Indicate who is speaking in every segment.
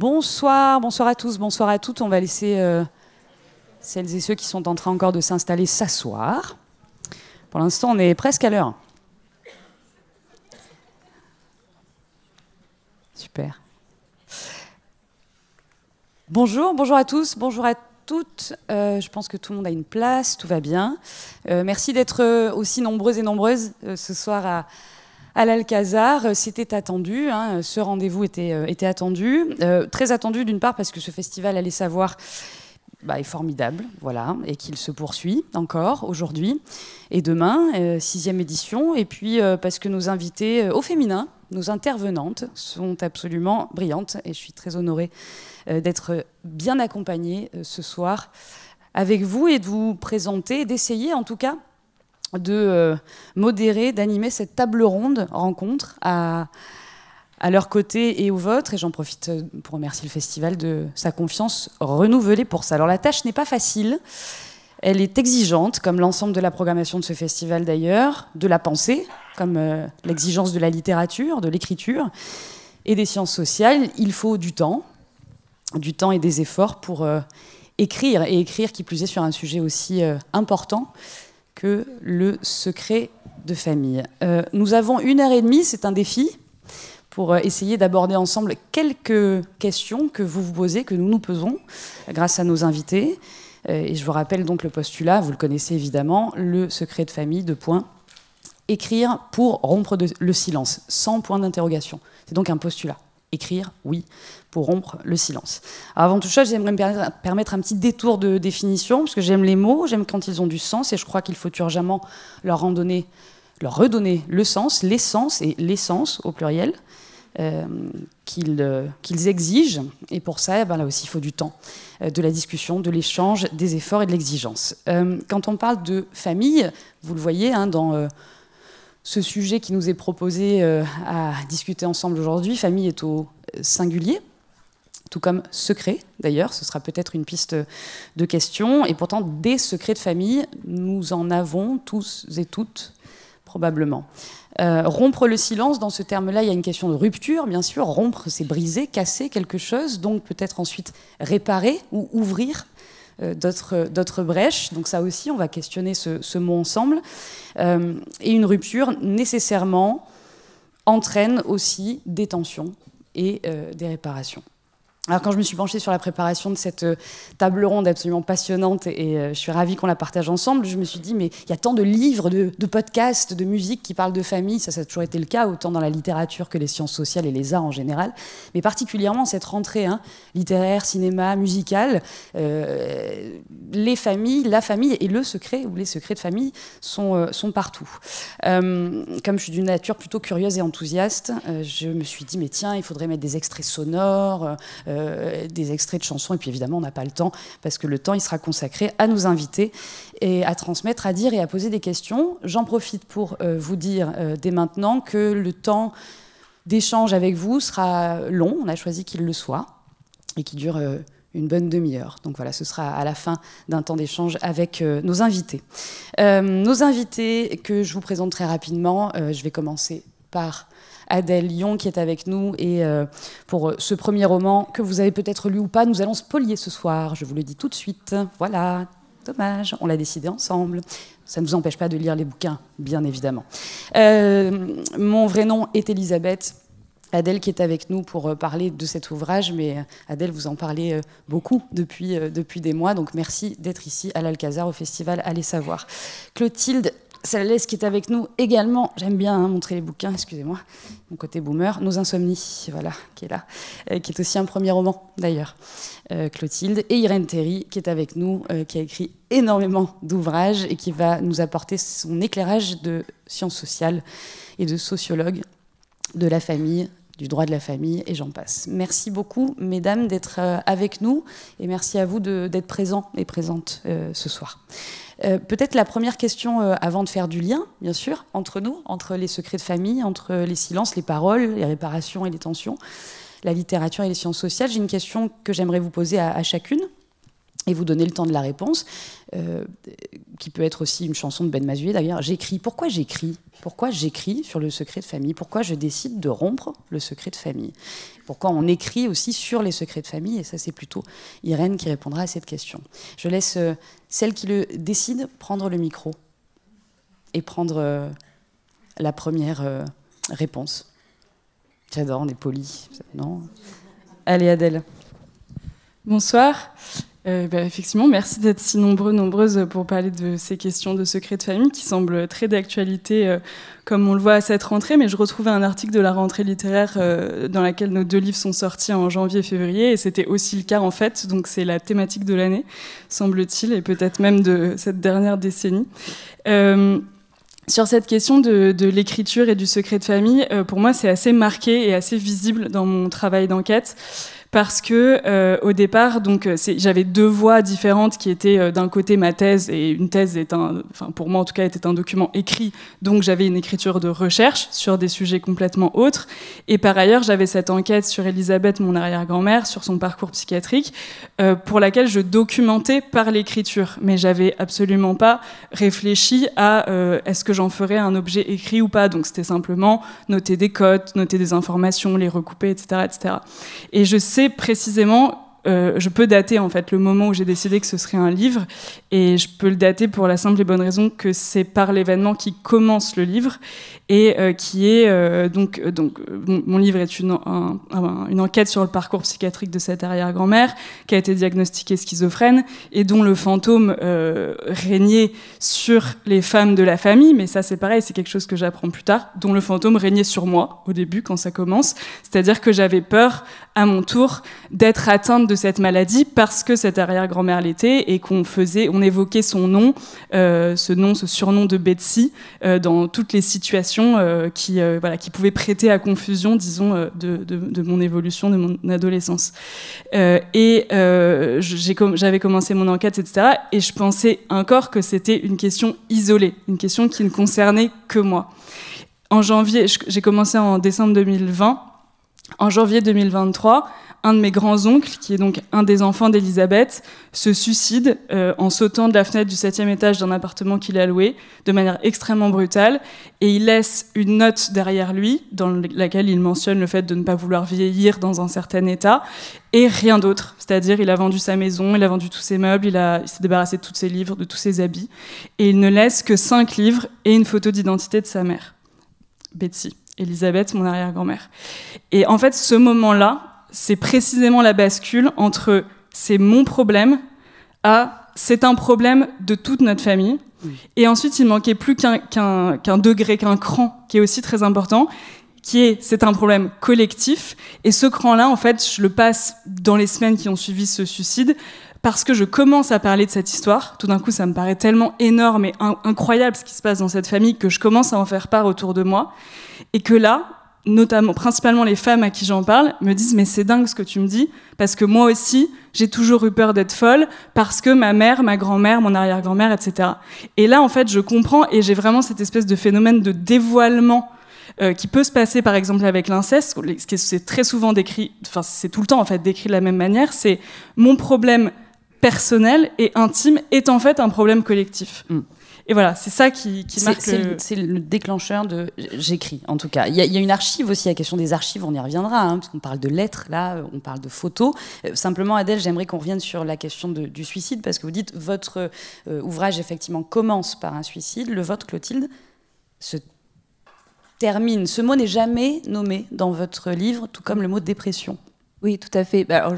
Speaker 1: Bonsoir, bonsoir à tous, bonsoir à toutes. On va laisser celles et ceux qui sont en train encore de s'installer s'asseoir. Pour l'instant, on est presque à l'heure. Super. Bonjour, bonjour à tous, bonjour à toutes. Je pense que tout le monde a une place, tout va bien. Merci d'être aussi nombreux et nombreuses ce soir à l'Alcazar. C'était attendu, hein, ce rendez-vous était attendu. Très attendu d'une part parce que ce festival Allez savoir est formidable, voilà, et qu'il se poursuit encore aujourd'hui et demain, 6e édition. Et puis parce que nos invités au féminin, nos intervenantes, sont absolument brillantes et je suis très honorée d'être bien accompagnée ce soir avec vous et de vous présenter, d'essayer en tout cas de modérer, d'animer cette table ronde rencontre à leur côté et au vôtre. Et j'en profite pour remercier le festival de sa confiance renouvelée pour ça. Alors la tâche n'est pas facile, elle est exigeante, comme l'ensemble de la programmation de ce festival d'ailleurs, de la pensée, comme l'exigence de la littérature, de l'écriture et des sciences sociales. Il faut du temps et des efforts pour écrire, et écrire qui plus est sur un sujet aussi important que le secret de famille. Nous avons 1h30, c'est un défi, pour essayer d'aborder ensemble quelques questions que vous vous posez, que nous nous posons, grâce à nos invités. Et je vous rappelle donc le postulat, vous le connaissez évidemment, le secret de famille, : écrire pour rompre le silence, sans point d'interrogation. C'est donc un postulat. Écrire, oui, pour rompre le silence. Alors avant toute chose, j'aimerais me permettre un petit détour de définition, parce que j'aime les mots, j'aime quand ils ont du sens, et je crois qu'il faut urgemment leur redonner le sens, l'essence, et l'essence au pluriel, qu'ils exigent. Et pour ça, là aussi, il faut du temps, de la discussion, de l'échange, des efforts et de l'exigence. Quand on parle de famille, vous le voyez, hein, dans ce sujet qui nous est proposé à discuter ensemble aujourd'hui, famille est au singulier, tout comme secret, d'ailleurs, ce sera peut-être une piste de question. Et pourtant, des secrets de famille, nous en avons tous et toutes, probablement. Rompre le silence, dans ce terme-là, il y a une question de rupture, bien sûr. Rompre, c'est briser, casser quelque chose, donc peut-être ensuite réparer ou ouvrir d'autres brèches. Donc ça aussi, on va questionner ce mot ensemble. Et une rupture, nécessairement, entraîne aussi des tensions et des réparations. Alors quand je me suis penchée sur la préparation de cette table ronde absolument passionnante, et je suis ravie qu'on la partage ensemble, je me suis dit, mais il y a tant de livres, de podcasts, de musique qui parlent de famille, ça a toujours été le cas, autant dans la littérature que les sciences sociales et les arts en général, mais particulièrement cette rentrée littéraire, cinéma, musicale, les familles, la famille et le secret, ou les secrets de famille, sont partout. Comme je suis d'une nature plutôt curieuse et enthousiaste, je me suis dit, mais tiens, il faudrait mettre des extraits sonores, des extraits de chansons, et puis évidemment on n'a pas le temps, parce que le temps il sera consacré à nous inviter et à transmettre, à dire et à poser des questions. J'en profite pour vous dire dès maintenant que le temps d'échange avec vous sera long, on a choisi qu'il le soit, et qu'il dure une bonne demi-heure. Donc voilà, ce sera à la fin d'un temps d'échange avec nos invités. Nos invités que je vous présente très rapidement, je vais commencer par Adèle Lyon qui est avec nous, et pour ce premier roman que vous avez peut-être lu ou pas, nous allons spolier ce soir, je vous le dis tout de suite. Voilà, dommage, on l'a décidé ensemble. Ça ne vous empêche pas de lire les bouquins, bien évidemment. Mon vrai nom est Elisabeth. Adèle qui est avec nous pour parler de cet ouvrage, mais Adèle, vous en parlez beaucoup depuis des mois, donc merci d'être ici à l'Alcazar au festival Allez savoir. Clotilde Salalès qui est avec nous également, j'aime bien montrer les bouquins, excusez-moi, mon côté boomer, Nos insomnies, voilà, qui est là, qui est aussi un premier roman d'ailleurs, Clotilde, et Irène Théry qui est avec nous, qui a écrit énormément d'ouvrages et qui va nous apporter son éclairage de sciences sociales et de sociologue de la famille, du droit de la famille, et j'en passe. Merci beaucoup, mesdames, d'être avec nous, et merci à vous d'être présents et présentes ce soir. Peut-être la première question, avant de faire du lien, bien sûr, entre nous, entre les secrets de famille, entre les silences, les paroles, les réparations et les tensions, la littérature et les sciences sociales. J'ai une question que j'aimerais vous poser à chacune. et vous donnez le temps de la réponse, qui peut être aussi une chanson de Ben Mazué d'ailleurs. J'écris. Pourquoi j'écris ? Pourquoi j'écris sur le secret de famille ? Pourquoi je décide de rompre le secret de famille ? Pourquoi on écrit aussi sur les secrets de famille ? Et ça, c'est plutôt Irène qui répondra à cette question. Je laisse celle qui le décide prendre le micro et prendre la première réponse. J'adore, on est polis. Non ? Allez, Adèle.
Speaker 2: Bonsoir. Effectivement, merci d'être si nombreuses pour parler de ces questions de secret de famille qui semblent très d'actualité, comme on le voit à cette rentrée. Mais je retrouvais un article de la rentrée littéraire dans laquelle nos 2 livres sont sortis en janvier et février, et c'était aussi le cas en fait. Donc c'est la thématique de l'année, semble-t-il, et peut-être même de cette dernière décennie. Sur cette question de l'écriture et du secret de famille, pour moi, c'est assez marqué et assez visible dans mon travail d'enquête. Parce que au départ, donc j'avais 2 voies différentes qui étaient d'un côté ma thèse, et une thèse pour moi en tout cas était un document écrit, donc j'avais une écriture de recherche sur des sujets complètement autres, et par ailleurs j'avais cette enquête sur Elisabeth, mon arrière-grand-mère, sur son parcours psychiatrique, pour laquelle je documentais par l'écriture, mais j'avais absolument pas réfléchi à est-ce que j'en ferais un objet écrit ou pas, donc c'était simplement noter des codes, noter des informations, les recouper, etc., etc. Et je sais précisément, je peux dater en fait le moment où j'ai décidé que ce serait un livre, et je peux le dater pour la simple et bonne raison que c'est par l'événement qui commence le livre, et qui est donc mon livre est une enquête sur le parcours psychiatrique de cette arrière-grand-mère qui a été diagnostiquée schizophrène et dont le fantôme régnait sur les femmes de la famille, mais ça c'est pareil, c'est quelque chose que j'apprends plus tard, dont le fantôme régnait sur moi au début quand ça commence, c'est-à-dire que j'avais peur à mon tour d'être atteinte de cette maladie parce que cette arrière-grand-mère l'était, et qu'on évoquait son nom, ce surnom de Betsy, dans toutes les situations qui pouvaient prêter à confusion, disons, de mon évolution, de mon adolescence. J'avais commencé mon enquête, etc. Et je pensais encore que c'était une question isolée, une question qui ne concernait que moi. En janvier, j'ai commencé en décembre 2020. En janvier 2023, un de mes grands-oncles, qui est donc un des enfants d'Elisabeth, se suicide en sautant de la fenêtre du 7e étage d'un appartement qu'il a loué, de manière extrêmement brutale, et il laisse une note derrière lui, dans laquelle il mentionne le fait de ne pas vouloir vieillir dans un certain état, et rien d'autre. C'est-à-dire, il a vendu sa maison, il a vendu tous ses meubles, il s'est débarrassé de tous ses livres, de tous ses habits, et il ne laisse que 5 livres et une photo d'identité de sa mère, Betsy. Elisabeth, mon arrière-grand-mère. Et en fait, ce moment-là, c'est précisément la bascule entre c'est mon problème à c'est un problème de toute notre famille. Oui. Et ensuite, il manquait plus qu'un degré, qu'un cran qui est aussi très important, qui est c'est un problème collectif. Et ce cran-là, en fait, je le passe dans les semaines qui ont suivi ce suicide, parce que je commence à parler de cette histoire. Tout d'un coup, ça me paraît tellement énorme et incroyable ce qui se passe dans cette famille que je commence à en faire part autour de moi. Et que là, principalement les femmes à qui j'en parle, me disent « mais c'est dingue ce que tu me dis, parce que moi aussi, j'ai toujours eu peur d'être folle, parce que ma mère, ma grand-mère, mon arrière-grand-mère, etc. » Et là, en fait, je comprends, et j'ai vraiment cette espèce de phénomène de dévoilement qui peut se passer, par exemple, avec l'inceste, c'est très souvent décrit, enfin, c'est tout le temps, en fait, décrit de la même manière, c'est mon problème personnel et intime est en fait un problème collectif. Et voilà, c'est ça qui marque...
Speaker 1: C'est le déclencheur de... J'écris, en tout cas. Il y a une archive aussi, la question des archives, on y reviendra, parce qu'on parle de lettres, là, on parle de photos. Simplement, Adèle, j'aimerais qu'on revienne sur la question du suicide, parce que vous dites, votre ouvrage, effectivement, commence par un suicide. Le vôtre, Clotilde, se termine. Ce mot n'est jamais nommé dans votre livre, tout comme le mot dépression.
Speaker 3: Oui, tout à fait. Alors,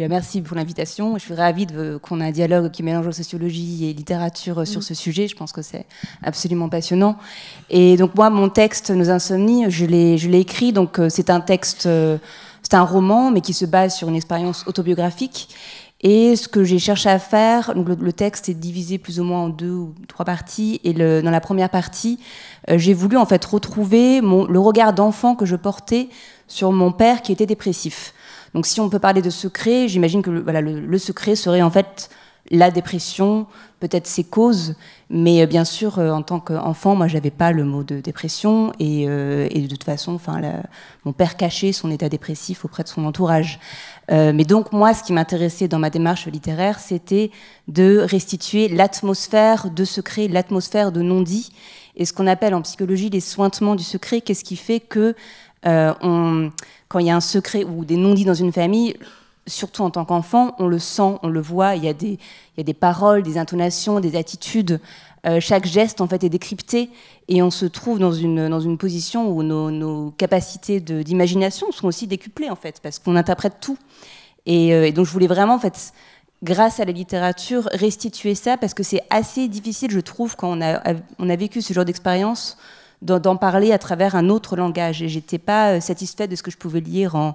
Speaker 3: merci pour l'invitation. Je suis ravie qu'on ait un dialogue qui mélange sociologie et littérature sur ce sujet. Je pense que c'est absolument passionnant. Et donc moi, mon texte, Nos Insomnies, je l'ai écrit. Donc c'est un texte, c'est un roman, mais qui se base sur une expérience autobiographique. Et ce que j'ai cherché à faire, donc le texte est divisé plus ou moins en 2 ou 3 parties. Et dans la première partie, j'ai voulu en fait retrouver le regard d'enfant que je portais sur mon père qui était dépressif. Donc si on peut parler de secret, j'imagine que le secret serait en fait la dépression, peut-être ses causes, mais bien sûr, en tant qu'enfant, moi, j'avais pas le mot de dépression, et de toute façon, mon père cachait son état dépressif auprès de son entourage. Mais donc, moi, ce qui m'intéressait dans ma démarche littéraire, c'était de restituer l'atmosphère de secret, l'atmosphère de non-dit, et ce qu'on appelle en psychologie les suintements du secret. Qu'est-ce qui fait que quand il y a un secret ou des non-dits dans une famille, surtout en tant qu'enfant, on le sent, on le voit, il y a des paroles, des intonations, des attitudes. Chaque geste, en fait, est décrypté, et on se trouve dans une position où nos capacités d'imagination sont aussi décuplées, en fait, parce qu'on interprète tout. Et donc, je voulais vraiment, en fait, grâce à la littérature, restituer ça, parce que c'est assez difficile, je trouve, quand on a vécu ce genre d'expérience, d'en parler à travers un autre langage. Et j'étais pas satisfaite de ce que je pouvais lire en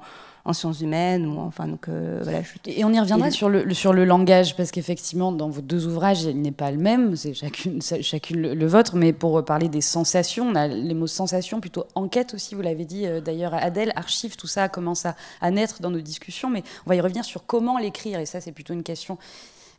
Speaker 3: sciences humaines, ou enfin, donc voilà.
Speaker 1: Et on y reviendra sur le langage, parce qu'effectivement, dans vos deux ouvrages, il n'est pas le même, c'est chacune le vôtre, mais pour parler des sensations, on a les mots sensation, plutôt enquête aussi, vous l'avez dit d'ailleurs, Adèle, archive, tout ça commence à naître dans nos discussions, mais on va y revenir sur comment l'écrire, et ça c'est plutôt une question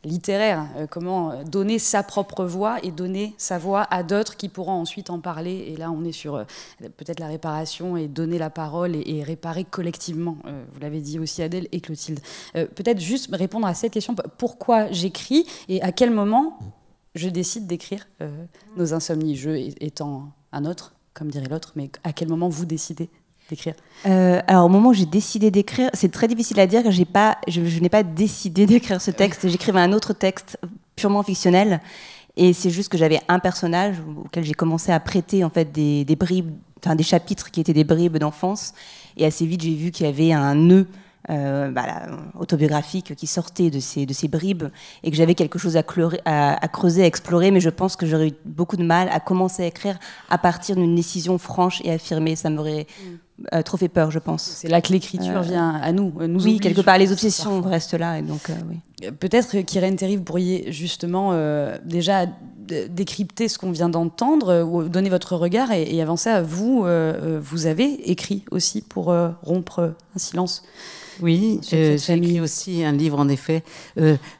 Speaker 1: littéraire, comment donner sa propre voix et donner sa voix à d'autres qui pourront ensuite en parler. Et là, on est sur peut-être la réparation et donner la parole et réparer collectivement. Vous l'avez dit aussi, Adèle et Clotilde. Peut-être juste répondre à cette question, pourquoi j'écris et à quel moment je décide d'écrire Nos insomnies, je étant un autre, comme dirait l'autre, mais à quel moment vous décidez d'écrire?
Speaker 3: Alors, au moment où j'ai décidé d'écrire, c'est très difficile à dire, je n'ai pas décidé d'écrire ce texte. J'écrivais un autre texte purement fictionnel, et c'est juste que j'avais un personnage auquel j'ai commencé à prêter en fait des bribes, enfin des chapitres qui étaient des bribes d'enfance, et assez vite j'ai vu qu'il y avait un nœud autobiographique qui sortait de ces bribes, et que j'avais quelque chose à creuser, à explorer, mais je pense que j'aurais eu beaucoup de mal à commencer à écrire à partir d'une décision franche et affirmée. Ça m'aurait trop fait peur, je pense.
Speaker 1: C'est là que l'écriture vient à nous
Speaker 3: oui,
Speaker 1: oblige,
Speaker 3: quelque part, les obsessions restent là, et donc oui.
Speaker 1: Peut-être qu'Irène Théry, vous pourriez justement déjà décrypter ce qu'on vient d'entendre, ou donner votre regard, et avant ça, vous avez écrit aussi pour rompre un silence.
Speaker 4: Oui, j'ai écrit aussi un livre, en effet.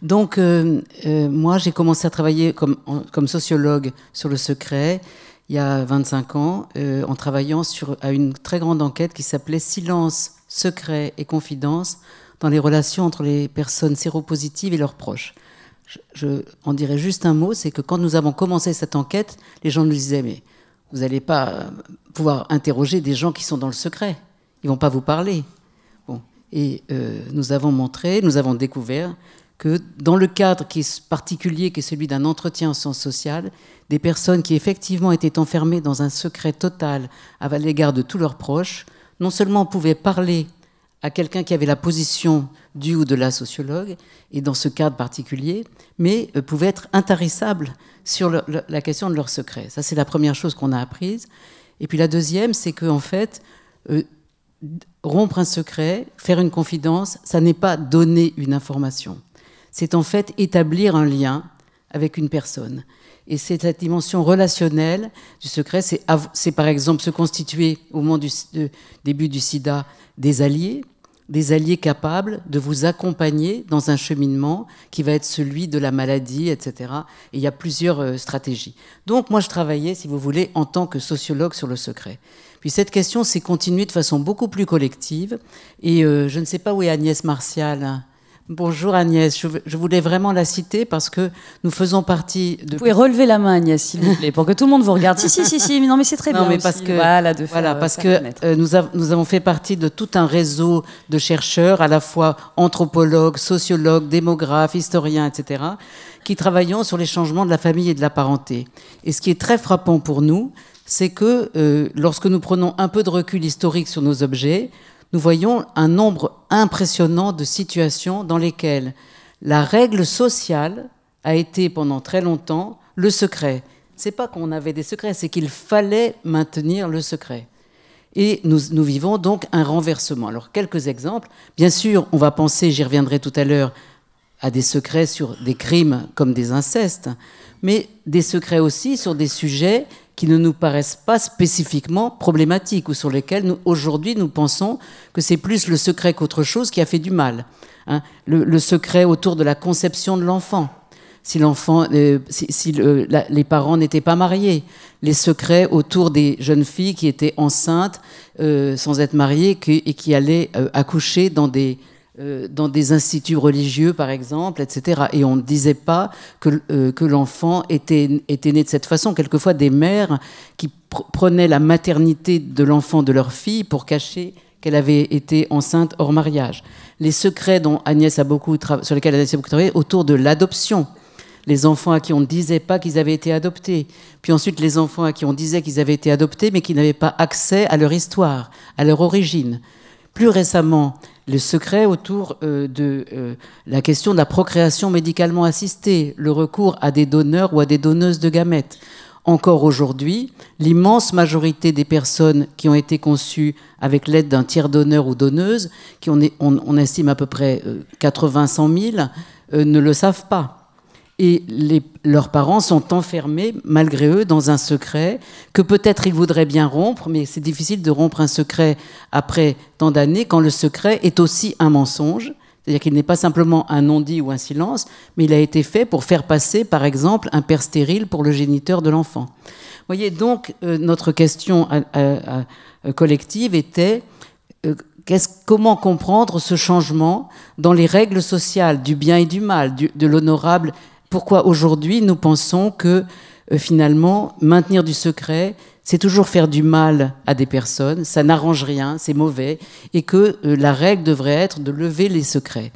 Speaker 4: Donc, moi, j'ai commencé à travailler comme sociologue sur le secret il y a 25 ans, en travaillant à une très grande enquête qui s'appelait « Silence, secret et confidence dans les relations entre les personnes séropositives et leurs proches ». Je en dirais juste un mot, c'est que quand nous avons commencé cette enquête, les gens nous disaient « mais vous n'allez pas pouvoir interroger des gens qui sont dans le secret, ils ne vont pas vous parler ». Et nous avons découvert que dans le cadre qui est particulier, qui est celui d'un entretien en sciences sociales, des personnes qui effectivement étaient enfermées dans un secret total à l'égard de tous leurs proches, non seulement pouvaient parler à quelqu'un qui avait la position du ou de la sociologue, et dans ce cadre particulier, mais pouvaient être intarissables sur la question de leur secret. Ça, c'est la première chose qu'on a apprise. Et puis la deuxième, c'est qu'en fait, rompre un secret, faire une confidence, ça n'est pas donner une information. C'est en fait établir un lien avec une personne. Et c'est cette dimension relationnelle du secret, c'est par exemple se constituer au moment du début du sida des alliés capables de vous accompagner dans un cheminement qui va être celui de la maladie, etc. Et il y a plusieurs stratégies. Donc moi je travaillais, si vous voulez, en tant que sociologue sur le secret. Puis cette question s'est continuée de façon beaucoup plus collective. Et je ne sais pas où est Agnès Martial. Bonjour Agnès, je voulais vraiment la citer parce que nous faisons partie de...
Speaker 1: Vous pouvez relever la main Agnès, s'il vous plaît, pour que tout le monde vous regarde. Si, mais non, mais c'est très bien.
Speaker 4: Mais
Speaker 1: aussi.
Speaker 4: parce que,
Speaker 1: parce
Speaker 4: que nous avons fait partie de tout un réseau de chercheurs, à la fois anthropologues, sociologues, démographes, historiens, etc., qui travaillons sur les changements de la famille et de la parenté. Et ce qui est très frappant pour nous, c'est que lorsque nous prenons un peu de recul historique sur nos objets, nous voyons un nombre impressionnant de situations dans lesquelles la règle sociale a été pendant très longtemps le secret. C'est pas qu'on avait des secrets, c'est qu'il fallait maintenir le secret. Et nous vivons donc un renversement. Alors, quelques exemples. Bien sûr, on va penser, j'y reviendrai tout à l'heure, à des secrets sur des crimes comme des incestes, mais des secrets aussi sur des sujets qui ne nous paraissent pas spécifiquement problématiques ou sur lesquels, aujourd'hui, nous pensons que c'est plus le secret qu'autre chose qui a fait du mal. Le secret autour de la conception de l'enfant. si l'enfant, les parents n'étaient pas mariés, les secrets autour des jeunes filles qui étaient enceintes sans être mariées et qui allaient accoucher dans des instituts religieux, par exemple, etc. Et on ne disait pas que l'enfant était né de cette façon. Quelquefois, des mères qui prenaient la maternité de l'enfant de leur fille pour cacher qu'elle avait été enceinte hors mariage. Les secrets sur lesquels Agnès a beaucoup travaillé, autour de l'adoption. Les enfants à qui on ne disait pas qu'ils avaient été adoptés. Puis ensuite, les enfants à qui on disait qu'ils avaient été adoptés, mais qui n'avaient pas accès à leur histoire, à leur origine. Plus récemment, le secret autour de la question de la procréation médicalement assistée, le recours à des donneurs ou à des donneuses de gamètes. Encore aujourd'hui, l'immense majorité des personnes qui ont été conçues avec l'aide d'un tiers donneur ou donneuse, on estime à peu près 80-100 000, ne le savent pas. Et leurs parents sont enfermés, malgré eux, dans un secret que peut-être ils voudraient bien rompre, mais c'est difficile de rompre un secret après tant d'années, quand le secret est aussi un mensonge. C'est-à-dire qu'il n'est pas simplement un non-dit ou un silence, mais il a été fait pour faire passer, par exemple, un père stérile pour le géniteur de l'enfant. Vous voyez, donc, notre question collective était comment comprendre ce changement dans les règles sociales du bien et du mal, de l'honorable. Pourquoi aujourd'hui nous pensons que finalement maintenir du secret, c'est toujours faire du mal à des personnes, ça n'arrange rien, c'est mauvais, et que la règle devrait être de lever les secrets.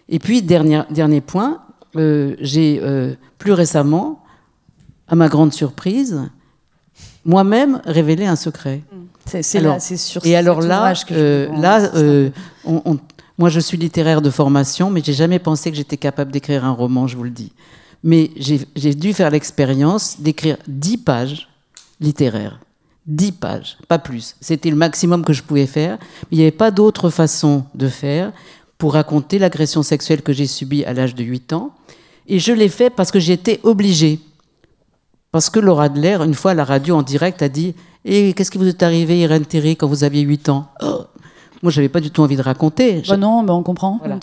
Speaker 4: Et puis, dernier point, j'ai plus récemment, à ma grande surprise, moi-même révélé un secret.
Speaker 1: C'est sur
Speaker 4: et alors
Speaker 1: cet
Speaker 4: là,
Speaker 1: ouvrage que
Speaker 4: moi je suis littéraire de formation, mais j'ai jamais pensé que j'étais capable d'écrire un roman, je vous le dis. Mais j'ai dû faire l'expérience d'écrire 10 pages littéraires. 10 pages, pas plus. C'était le maximum que je pouvais faire. Mais il n'y avait pas d'autre façon de faire pour raconter l'agression sexuelle que j'ai subie à l'âge de 8 ans. Et je l'ai fait parce que j'étais obligée. Parce que Laura Adler, une fois à la radio en direct, a dit « Et qu'est-ce qui vous est arrivé, Irène Théry, quand vous aviez 8 ans ?» Moi, je n'avais pas du tout envie de raconter.
Speaker 1: Non, on comprend.
Speaker 4: Voilà.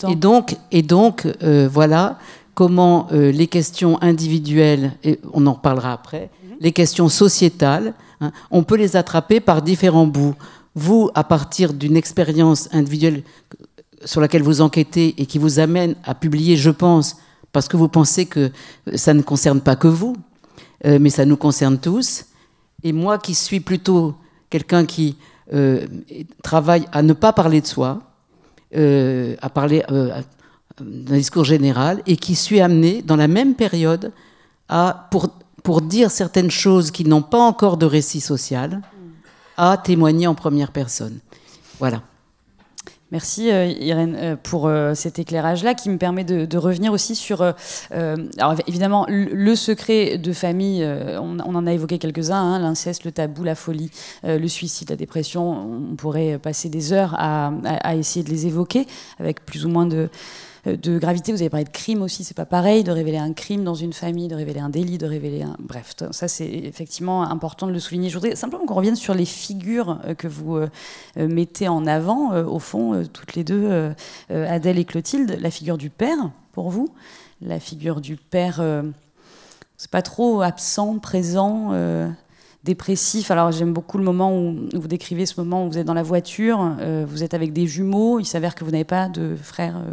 Speaker 4: Et donc voilà comment les questions individuelles, et on en reparlera après, les questions sociétales, on peut les attraper par différents bouts. Vous, à partir d'une expérience individuelle sur laquelle vous enquêtez et qui vous amène à publier, je pense, parce que vous pensez que ça ne concerne pas que vous, mais ça nous concerne tous. Et moi qui suis plutôt quelqu'un qui travaille à ne pas parler de soi, à parler d'un discours général, et qui suis amené dans la même période pour dire certaines choses qui n'ont pas encore de récit social, à témoigner en première personne. Voilà.
Speaker 1: Merci Irène pour cet éclairage-là qui me permet de revenir aussi sur... alors évidemment, le secret de famille, on en a évoqué quelques-uns, l'inceste, le tabou, la folie, le suicide, la dépression. On pourrait passer des heures à essayer de les évoquer avec plus ou moins de gravité. Vous avez parlé de crime aussi, c'est pas pareil de révéler un crime dans une famille, de révéler un délit, de révéler un... Bref, ça c'est effectivement important de le souligner. Je voudrais simplement qu'on revienne sur les figures que vous mettez en avant, au fond, toutes les deux, Adèle et Clotilde. La figure du père, pour vous, la figure du père, c'est pas trop absent, présent, dépressif. Alors j'aime beaucoup le moment où vous décrivez ce moment où vous êtes dans la voiture, vous êtes avec des jumeaux, il s'avère que vous n'avez pas de frères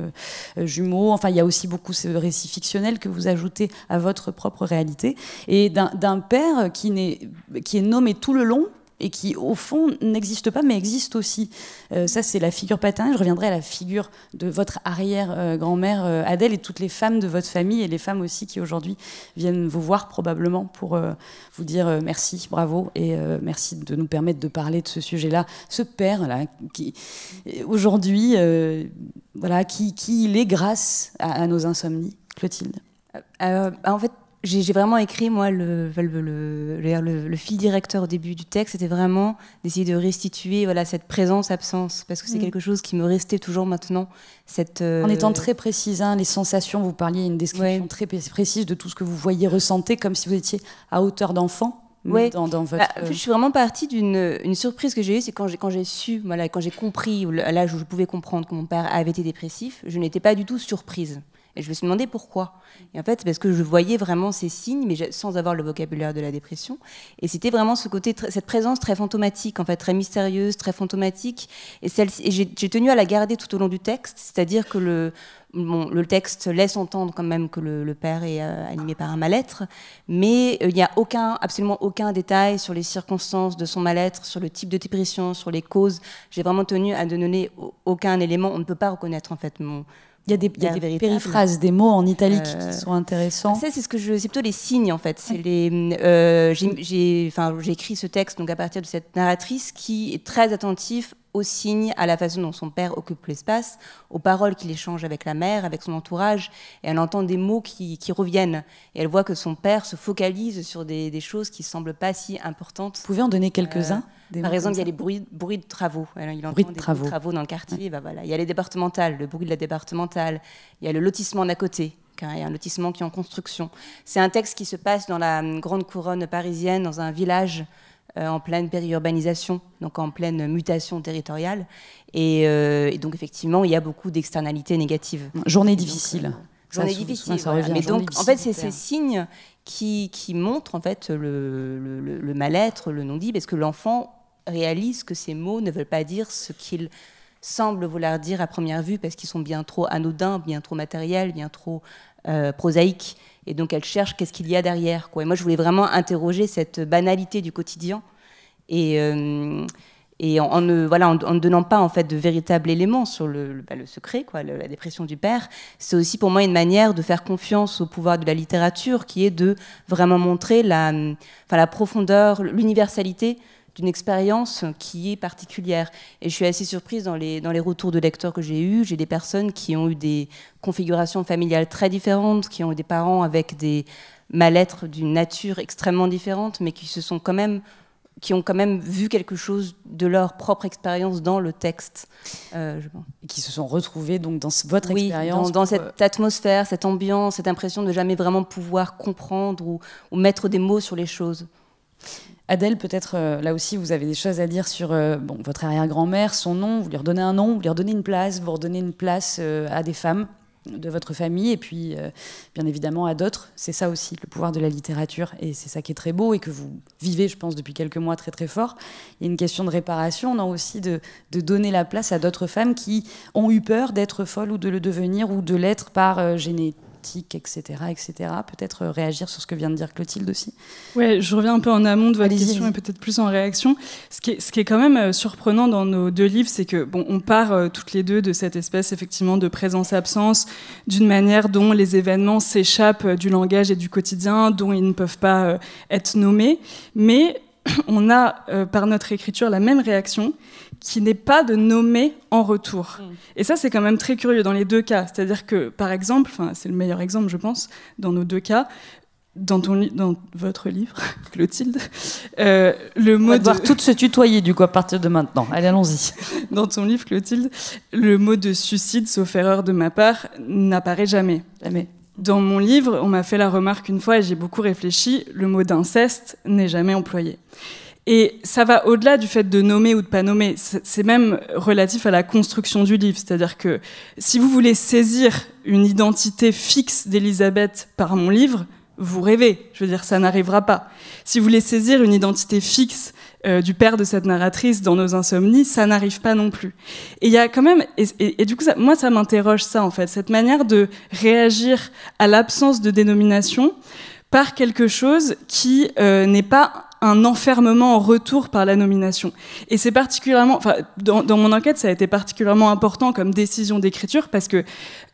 Speaker 1: jumeaux. Enfin, il y a aussi beaucoup ce récit fictionnel que vous ajoutez à votre propre réalité. Et d'un père qui est nommé tout le long et qui, au fond, n'existe pas, mais existe aussi. Ça, c'est la figure paternelle. Je reviendrai à la figure de votre arrière-grand-mère Adèle et toutes les femmes de votre famille et les femmes aussi qui, aujourd'hui, viennent vous voir probablement pour vous dire merci, bravo, et merci de nous permettre de parler de ce sujet-là. Ce père-là, qui, aujourd'hui, voilà, qui il est grâce à nos insomnies. Clotilde.
Speaker 3: En fait, j'ai vraiment écrit, moi, le fil directeur au début du texte, c'était vraiment d'essayer de restituer cette présence-absence, parce que c'est quelque chose qui me restait toujours maintenant. En
Speaker 1: étant très précise, les sensations, vous parliez, une description très précise de tout ce que vous voyez, ressentez, comme si vous étiez à hauteur d'enfant.
Speaker 3: Oui,
Speaker 1: dans votre...
Speaker 3: je suis vraiment partie d'une surprise que j'ai eue, c'est quand j'ai su, quand j'ai compris, à l'âge où je pouvais comprendre que mon père avait été dépressif, je n'étais pas du tout surprise. Et je me suis demandé pourquoi. Et en fait, c'est parce que je voyais vraiment ces signes, mais sans avoir le vocabulaire de la dépression. Et c'était vraiment ce côté, cette présence très fantomatique, en fait, très mystérieuse, très fantomatique. Et j'ai tenu à la garder tout au long du texte, c'est-à-dire que le texte laisse entendre quand même que le père est animé par un mal-être, mais il n'y a absolument aucun détail sur les circonstances de son mal-être, sur le type de dépression, sur les causes. J'ai vraiment tenu à ne donner aucun élément. On ne peut pas reconnaître en fait
Speaker 1: il y a des périphrases, des mots en italique qui sont intéressants.
Speaker 3: Ça, c'est plutôt les signes en fait. C'est j'ai écrit ce texte donc à partir de cette narratrice qui est très attentive aux signes, à la façon dont son père occupe l'espace, aux paroles qu'il échange avec la mère, avec son entourage, et elle entend des mots qui reviennent. Et elle voit que son père se focalise sur des choses qui ne semblent pas si importantes.
Speaker 1: Vous pouvez en donner quelques-uns
Speaker 3: Par exemple, il y a les bruits de travaux. Alors, il entend des bruits de travaux dans le quartier. Voilà. Il y a les départementales, le bruit de la départementale. Il y a le lotissement d'à côté. Il y a un lotissement qui est en construction. C'est un texte qui se passe dans la grande couronne parisienne, dans un village en pleine périurbanisation, donc en pleine mutation territoriale. Et donc, effectivement, il y a beaucoup d'externalités négatives.
Speaker 1: Journée difficile.
Speaker 3: Journée difficile, voilà. Mais donc, en fait, c'est ces signes qui montrent, en fait, le mal-être, le non-dit, parce que l'enfant réalise que ces mots ne veulent pas dire ce qu'ils semblent vouloir dire à première vue, parce qu'ils sont bien trop anodins, bien trop matériels, bien trop prosaïques. Et donc, elle cherche qu'est-ce qu'il y a derrière, quoi. Et moi, je voulais vraiment interroger cette banalité du quotidien et en ne donnant pas en fait de véritables éléments sur le secret, quoi, la dépression du père. C'est aussi pour moi une manière de faire confiance au pouvoir de la littérature, qui est de vraiment montrer la profondeur, l'universalité d'une expérience qui est particulière. Et je suis assez surprise dans les retours de lecteurs que j'ai eus. J'ai des personnes qui ont eu des configurations familiales très différentes, qui ont eu des parents avec des mal-être d'une nature extrêmement différente, mais qui ont quand même vu quelque chose de leur propre expérience dans le texte. Je pense.
Speaker 1: Et qui se sont retrouvés donc, dans votre expérience.
Speaker 3: Dans cette atmosphère, cette ambiance, cette impression de jamais vraiment pouvoir comprendre ou mettre des mots sur les choses.
Speaker 1: Adèle, peut-être là aussi, vous avez des choses à dire sur votre arrière-grand-mère, son nom, vous lui redonnez un nom, vous lui redonnez une place, vous redonnez une place à des femmes de votre famille et puis bien évidemment à d'autres. C'est ça aussi, le pouvoir de la littérature, et c'est ça qui est très beau et que vous vivez, je pense, depuis quelques mois très très fort. Il y a une question de réparation, non, aussi de donner la place à d'autres femmes qui ont eu peur d'être folles ou de le devenir ou de l'être par génétique, etc., etc. Peut-être réagir sur ce que vient de dire Clotilde aussi.
Speaker 2: Ouais, je reviens un peu en amont de votre question et peut-être plus en réaction. Ce qui est quand même surprenant dans nos deux livres, c'est que on part toutes les deux de cette espèce effectivement de présence-absence, d'une manière dont les événements s'échappent du langage et du quotidien, dont ils ne peuvent pas être nommés, mais on a par notre écriture la même réaction, qui n'est pas de nommer en retour. Et ça, c'est quand même très curieux dans les deux cas. C'est-à-dire que, par exemple, c'est le meilleur exemple, je pense, dans nos deux cas, dans votre livre, Clotilde, le mot
Speaker 1: on va devoir toutes se tutoyer, du coup, à partir de maintenant. Allez, allons-y.
Speaker 2: Dans ton livre, Clotilde, le mot de suicide, sauf erreur de ma part, n'apparaît jamais.
Speaker 1: Jamais.
Speaker 2: Dans mon livre, on m'a fait la remarque une fois, et j'ai beaucoup réfléchi, le mot d'inceste n'est jamais employé. Et ça va au-delà du fait de nommer ou de pas nommer. C'est même relatif à la construction du livre. C'est-à-dire que si vous voulez saisir une identité fixe d'Elisabeth par mon livre, vous rêvez. Je veux dire, ça n'arrivera pas. Si vous voulez saisir une identité fixe du père de cette narratrice dans Nos insomnies, ça n'arrive pas non plus. Et il y a quand même... Et du coup, moi, ça m'interroge ça, en fait. Cette manière de réagir à l'absence de dénomination par quelque chose qui n'est pas un enfermement en retour par la nomination. Et c'est particulièrement, dans mon enquête, ça a été particulièrement important comme décision d'écriture parce que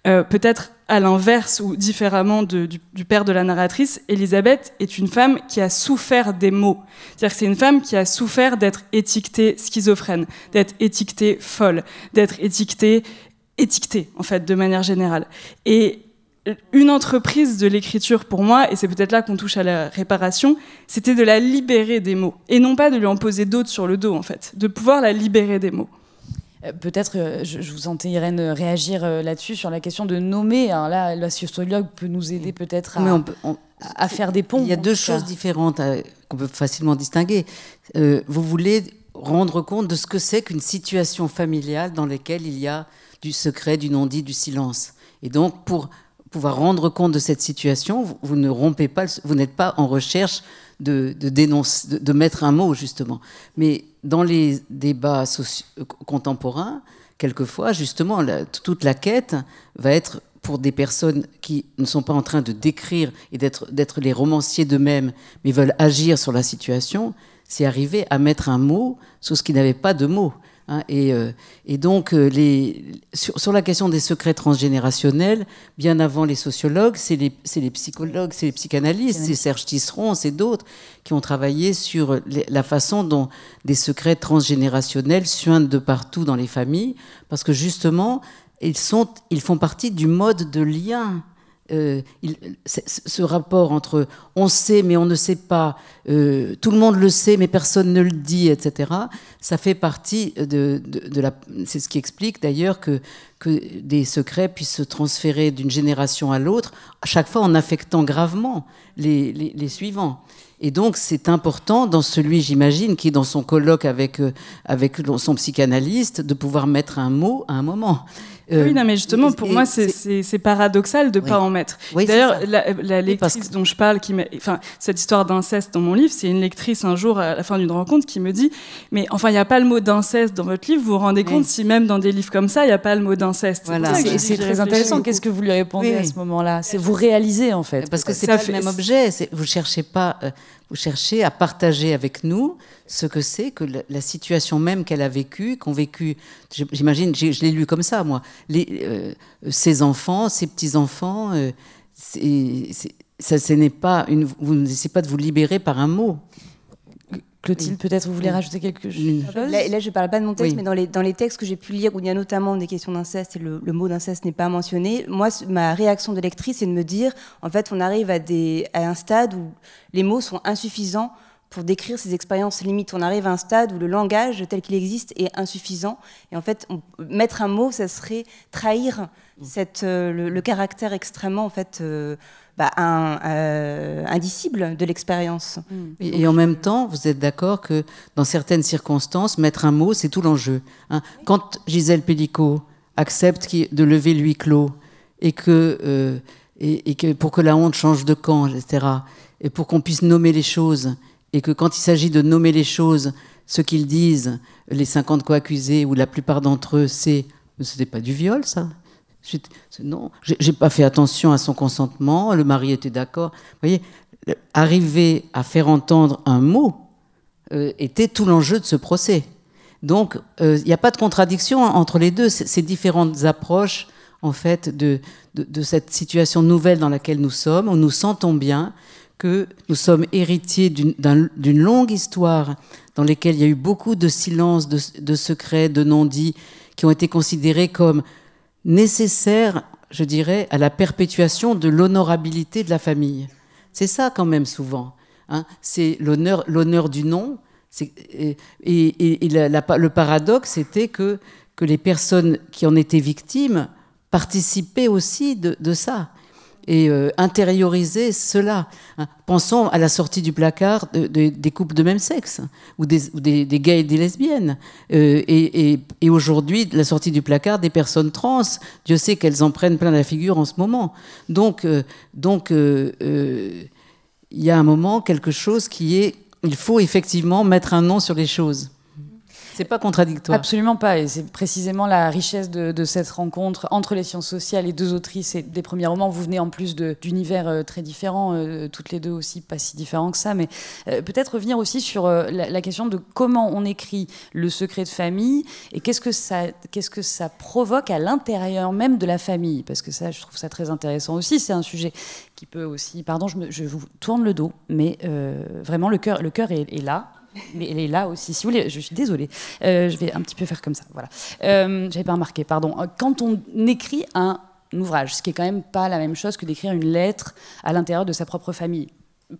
Speaker 2: peut-être à l'inverse ou différemment du père de la narratrice, Elisabeth est une femme qui a souffert des mots. C'est-à-dire que c'est une femme qui a souffert d'être étiquetée schizophrène, d'être étiquetée folle, d'être étiquetée en fait, de manière générale. Et une entreprise de l'écriture pour moi, et c'est peut-être là qu'on touche à la réparation, c'était de la libérer des mots, et non pas de lui en poser d'autres sur le dos, en fait, de pouvoir la libérer des mots.
Speaker 1: Peut-être, je vous sentais, Irène, réagir là-dessus, sur la question de nommer. Alors là, la sociologue peut nous aider peut-être à faire des ponts.
Speaker 4: Il y a deux choses différentes qu'on peut facilement distinguer. Vous voulez rendre compte de ce que c'est qu'une situation familiale dans laquelle il y a du secret, du non-dit, du silence. Et donc, pour pouvoir rendre compte de cette situation, vous ne rompez pas, vous n'êtes pas en recherche de mettre un mot, justement. Mais dans les débats contemporains, quelquefois, justement, toute la quête va être pour des personnes qui ne sont pas en train de décrire et d'être les romanciers d'eux-mêmes, mais veulent agir sur la situation, c'est arriver à mettre un mot sur ce qui n'avait pas de mots. Hein, et donc, sur la question des secrets transgénérationnels, bien avant les sociologues, c'est les psychologues, c'est les psychanalystes, c'est Serge Tisseron, c'est d'autres qui ont travaillé sur la façon dont des secrets transgénérationnels suintent de partout dans les familles, parce que justement, ils font partie du mode de lien. Ce rapport entre on sait mais on ne sait pas, tout le monde le sait mais personne ne le dit, etc. Ça fait partie c'est ce qui explique d'ailleurs que des secrets puissent se transférer d'une génération à l'autre, à chaque fois en affectant gravement les suivants. Et donc c'est important dans celui, j'imagine, qui est dans son colloque avec son psychanalyste, de pouvoir mettre un mot à un moment.
Speaker 2: Oui, non, mais justement, pour moi, c'est paradoxal de ne pas en mettre.
Speaker 4: Oui,
Speaker 2: d'ailleurs, la lectrice dont je parle, cette histoire d'inceste dans mon livre, c'est une lectrice un jour, à la fin d'une rencontre, qui me dit « Mais enfin, il n'y a pas le mot d'inceste dans votre livre, vous vous rendez compte si même dans des livres comme ça, il n'y a pas le mot d'inceste ?»
Speaker 1: Voilà. C'est très intéressant. Qu'est-ce que vous lui répondez à ce moment-là? Vous réalisez, en fait.
Speaker 4: Parce que c'est pas le même objet. Vous cherchez à partager avec nous ce que c'est que la situation même qu'elle a vécue, qu'ont vécu, j'imagine, je l'ai lu comme ça, moi, ses enfants, ses petits-enfants, ce n'est pas vous n'essayez pas de vous libérer par un mot.
Speaker 1: Clotilde, peut-être vous voulez rajouter quelque chose?
Speaker 3: Là, je ne parle pas de mon texte, mais dans les textes que j'ai pu lire, où il y a notamment des questions d'inceste, et le mot d'inceste n'est pas mentionné, moi, ma réaction de lectrice, c'est de me dire, en fait, on arrive à un stade où les mots sont insuffisants pour décrire ces expériences limites. On arrive à un stade où le langage tel qu'il existe est insuffisant. Et en fait, mettre un mot, ça serait trahir le caractère extrêmement, en fait, indicible de l'expérience.
Speaker 4: Et en même temps, vous êtes d'accord que dans certaines circonstances, mettre un mot, c'est tout l'enjeu. Hein. Quand Gisèle Pellicot accepte de lever le huis clos et que pour que la honte change de camp, etc., et pour qu'on puisse nommer les choses, et que quand il s'agit de nommer les choses, ce qu'ils disent, les 50 co-accusés, ou la plupart d'entre eux, c'était pas du viol, ça. Non, j'ai pas fait attention à son consentement, le mari était d'accord. Vous voyez, arriver à faire entendre un mot était tout l'enjeu de ce procès. Donc, il n'y a pas de contradiction entre les deux, ces différentes approches, en fait, de cette situation nouvelle dans laquelle nous sommes, où nous sentons bien que nous sommes héritiers d'une longue histoire dans laquelle il y a eu beaucoup de silences, de secrets, de non-dits, qui ont été considérés comme nécessaires, je dirais, à la perpétuation de l'honorabilité de la famille. C'est ça quand même souvent. Hein. C'est l'honneur du nom. Le paradoxe, c'était que les personnes qui en étaient victimes participaient aussi de ça. Et intérioriser cela. Hein. Pensons à la sortie du placard des couples de même sexe, ou des gays et des lesbiennes. Et aujourd'hui, la sortie du placard des personnes trans. Dieu sait qu'elles en prennent plein la figure en ce moment. Donc, il y a un moment, quelque chose il faut effectivement mettre un nom sur les choses. C'est pas contradictoire.
Speaker 1: Absolument pas. Et c'est précisément la richesse de cette rencontre entre les sciences sociales et deux autrices et des premiers romans. Vous venez en plus d'univers très différents, toutes les deux aussi pas si différents que ça. Mais peut-être revenir aussi sur la question de comment on écrit Le secret de famille et qu'est-ce que ça provoque à l'intérieur même de la famille. Parce que ça, je trouve ça très intéressant aussi. C'est un sujet qui peut aussi... Pardon, je vous tourne le dos, mais vraiment le cœur est là. Mais elle est là aussi. Si vous voulez, je suis désolée. Je vais un petit peu faire comme ça. Voilà. J'avais pas remarqué. Pardon. Quand on écrit un ouvrage, ce qui est quand même pas la même chose que d'écrire une lettre à l'intérieur de sa propre famille.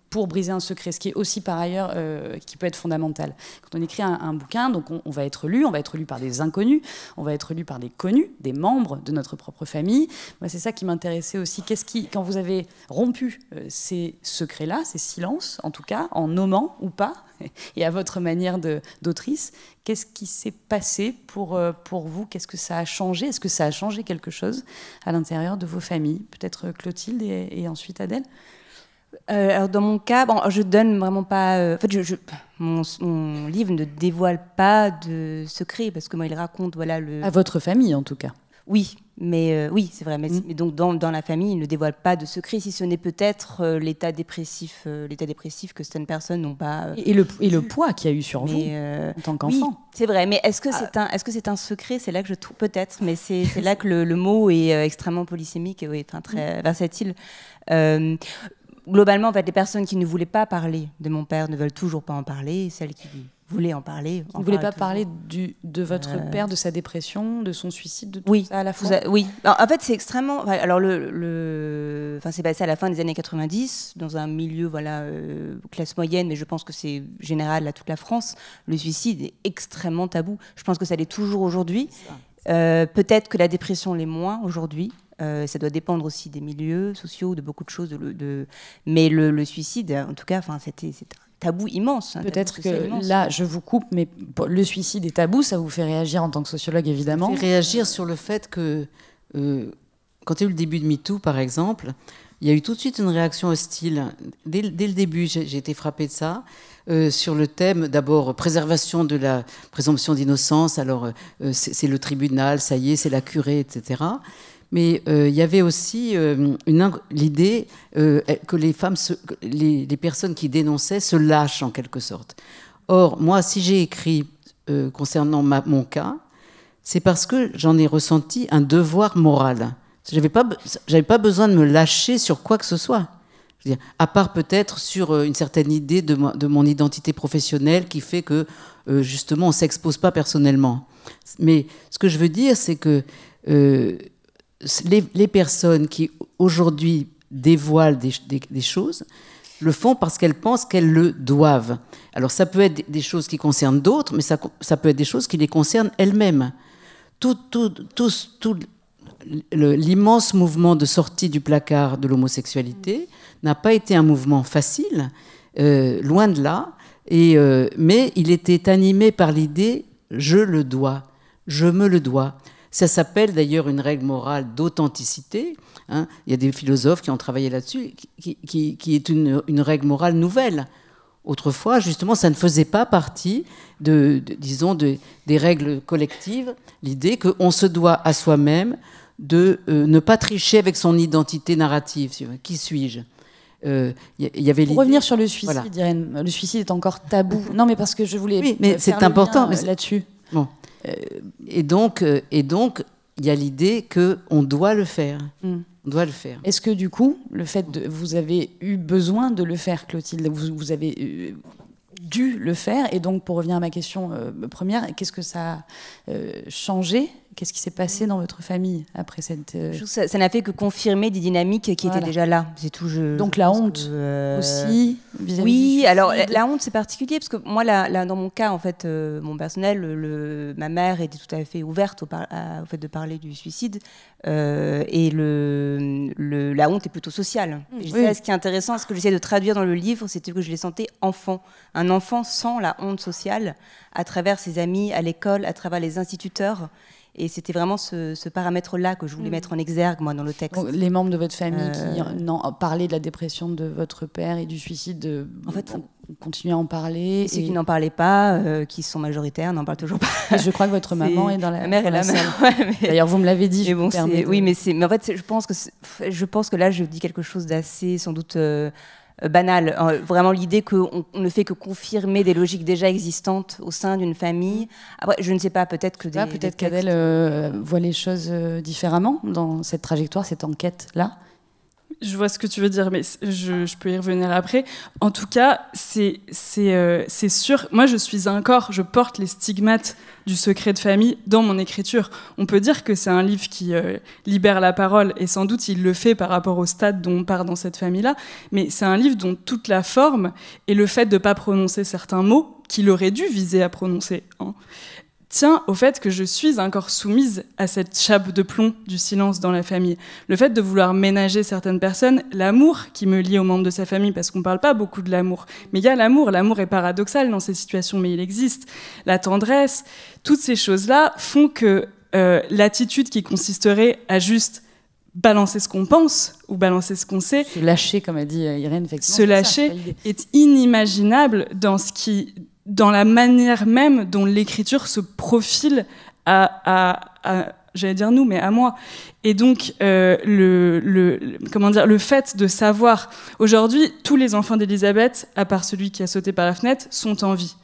Speaker 1: pour briser un secret, ce qui est aussi par ailleurs qui peut être fondamental. Quand on écrit un bouquin, donc on va être lu par des inconnus, on va être lu par des connus, des membres de notre propre famille. Moi, c'est ça qui m'intéressait aussi. Quand vous avez rompu ces secrets-là, ces silences, en tout cas, en nommant ou pas, et à votre manière d'autrice, qu'est-ce qui s'est passé pour vous? Qu'est-ce que ça a changé? Est-ce que ça a changé quelque chose à l'intérieur de vos familles? Peut-être Clotilde et ensuite Adèle.
Speaker 3: Alors dans mon cas, je donne vraiment pas. En fait, mon livre ne dévoile pas de secret parce que moi, il raconte
Speaker 1: à votre famille en tout cas.
Speaker 3: Oui, mais oui, c'est vrai. Mais donc dans la famille, il ne dévoile pas de secret, si ce n'est peut-être l'état dépressif que certaines personnes n'ont pas.
Speaker 1: Et le poids qu'il y a eu sur vous en tant qu'enfant.
Speaker 3: Oui, c'est vrai. Mais est-ce que c'est un secret? C'est là que je trouve peut-être, mais c'est là que le mot est extrêmement polysémique et très versatile. Globalement, en fait, les personnes qui ne voulaient pas parler de mon père ne veulent toujours pas en parler. Et celles qui voulaient en parler.
Speaker 1: Vous ne voulez pas parler de votre père, de sa dépression, de son suicide, de tout ça à la fois?
Speaker 3: Oui. Alors, en fait, c'est extrêmement. Alors, c'est passé à la fin des années 90, dans un milieu, classe moyenne, mais je pense que c'est général à toute la France. Le suicide est extrêmement tabou. Je pense que ça l'est toujours aujourd'hui. Peut-être que la dépression l'est moins aujourd'hui. Ça doit dépendre aussi des milieux sociaux, de beaucoup de choses. Mais le suicide, en tout cas, c'est un tabou immense.
Speaker 1: Peut-être que là, je vous coupe, mais le suicide est tabou. Ça vous fait réagir en tant que sociologue, évidemment.
Speaker 4: Ça me fait réagir sur le fait que, quand il y a eu le début de MeToo, par exemple, il y a eu tout de suite une réaction hostile. Dès le début, j'ai été frappée de ça. Sur le thème, d'abord, préservation de la présomption d'innocence. Alors, c'est le tribunal, ça y est, c'est la curée, etc. Mais il y avait aussi l'idée que les femmes, les personnes qui dénonçaient se lâchent en quelque sorte. Or, moi, si j'ai écrit concernant mon cas, c'est parce que j'en ai ressenti un devoir moral. J'avais pas besoin de me lâcher sur quoi que ce soit. Je veux dire, à part peut-être sur une certaine idée de mon identité professionnelle qui fait que, justement, on ne s'expose pas personnellement. Mais ce que je veux dire, c'est que les personnes qui aujourd'hui dévoilent des choses le font parce qu'elles pensent qu'elles le doivent. Alors ça peut être des choses qui concernent d'autres, mais ça peut être des choses qui les concernent elles-mêmes. Tout l'immense mouvement de sortie du placard de l'homosexualité n'a pas été un mouvement facile, loin de là, mais il était animé par l'idée « je le dois, je me le dois ». Ça s'appelle d'ailleurs une règle morale d'authenticité. Il y a des philosophes qui ont travaillé là-dessus, qui est une règle morale nouvelle. Autrefois, justement, ça ne faisait pas partie disons, des règles collectives, l'idée qu'on se doit à soi-même de ne pas tricher avec son identité narrative. Qui suis-je ? Y avait
Speaker 1: Pour revenir sur le suicide, voilà. Irène, le suicide est encore tabou. Non, mais parce que je voulais
Speaker 4: mais c'est important
Speaker 1: là-dessus.
Speaker 4: Bon. Et donc, il y a l'idée qu'on doit le faire. On doit le faire.
Speaker 1: Est-ce que du coup, vous avez eu besoin de le faire, Clotilde, vous avez dû le faire, et donc pour revenir à ma question première, qu'est-ce que ça a changé? Qu'est-ce qui s'est passé dans votre famille après cette...
Speaker 3: Ça n'a fait que confirmer des dynamiques qui étaient déjà là. C'est tout.
Speaker 1: Donc la honte aussi vis-à-vis
Speaker 3: Oui, alors la honte c'est particulier parce que moi, dans mon cas, en fait, mon personnel, ma mère était tout à fait ouverte au fait de parler du suicide et la honte est plutôt sociale. Et ça, ce qui est intéressant, ce que j'essaie de traduire dans le livre, c'était que je les sentais enfants. Un enfant sent la honte sociale à travers ses amis à l'école, à travers les instituteurs. Et c'était vraiment ce paramètre-là que je voulais mettre en exergue, moi, dans le texte.
Speaker 1: Les membres de votre famille qui parlaient de la dépression de votre père et du suicide, en fait, continuaient à en parler.
Speaker 3: Et ceux qui n'en parlaient pas, qui sont majoritaires, n'en parlent toujours pas.
Speaker 1: Et je crois que votre maman est dans la...
Speaker 3: Ma mère est là.
Speaker 1: D'ailleurs, vous me l'avez dit.
Speaker 3: Oui, mais en fait, je pense que là, je dis quelque chose d'assez, sans doute... banal, vraiment l'idée qu'on ne fait que confirmer des logiques déjà existantes au sein d'une famille. Après, je ne sais pas, peut-être que
Speaker 1: peut-être qu'Adèle voit les choses différemment dans cette trajectoire, cette enquête-là.
Speaker 2: Je vois ce que tu veux dire, mais je peux y revenir après. En tout cas, c'est sûr. Moi, je suis un corps, je porte les stigmates du secret de famille dans mon écriture. On peut dire que c'est un livre qui libère la parole, et sans doute il le fait par rapport au stade dont on part dans cette famille-là, mais c'est un livre dont toute la forme et le fait de ne pas prononcer certains mots qu'il aurait dû viser à prononcer, hein, tient au fait que je suis encore soumise à cette chape de plomb du silence dans la famille. Le fait de vouloir ménager certaines personnes, l'amour qui me lie aux membres de sa famille, parce qu'on ne parle pas beaucoup de l'amour, mais il y a l'amour est paradoxal dans ces situations, mais il existe. La tendresse, toutes ces choses-là font que l'attitude qui consisterait à juste balancer ce qu'on pense ou balancer ce qu'on sait,
Speaker 1: se lâcher, comme a dit Irène,
Speaker 2: se lâcher est inimaginable dans la manière même dont l'écriture se profile à j'allais dire nous, mais à moi. Et donc, le fait de savoir... Aujourd'hui, tous les enfants d'Élisabeth, à part celui qui a sauté par la fenêtre, sont en vie.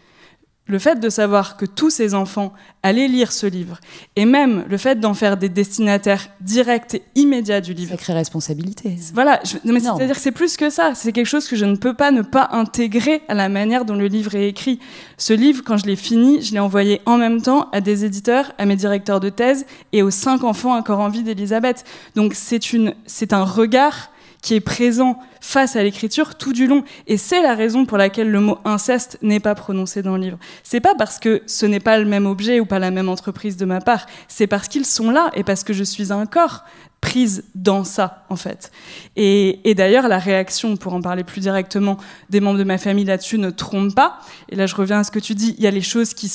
Speaker 2: Le fait de savoir que tous ces enfants allaient lire ce livre, et même le fait d'en faire des destinataires directs et immédiats du livre.
Speaker 1: Sacrée responsabilité.
Speaker 2: Voilà, c'est-à-dire que c'est plus que ça. C'est quelque chose que je ne peux pas ne pas intégrer à la manière dont le livre est écrit. Ce livre, quand je l'ai fini, je l'ai envoyé en même temps à des éditeurs, à mes directeurs de thèse et aux 5 enfants encore en vie d'Élisabeth. Donc c'est un regard qui est présent face à l'écriture tout du long. Et c'est la raison pour laquelle le mot inceste n'est pas prononcé dans le livre. C'est pas parce que ce n'est pas le même objet ou pas la même entreprise de ma part, c'est parce qu'ils sont là et parce que je suis un corps prise dans ça, en fait. Et d'ailleurs, la réaction, pour en parler plus directement, des membres de ma famille là-dessus ne trompe pas. Et là, je reviens à ce que tu dis, il y a les choses qui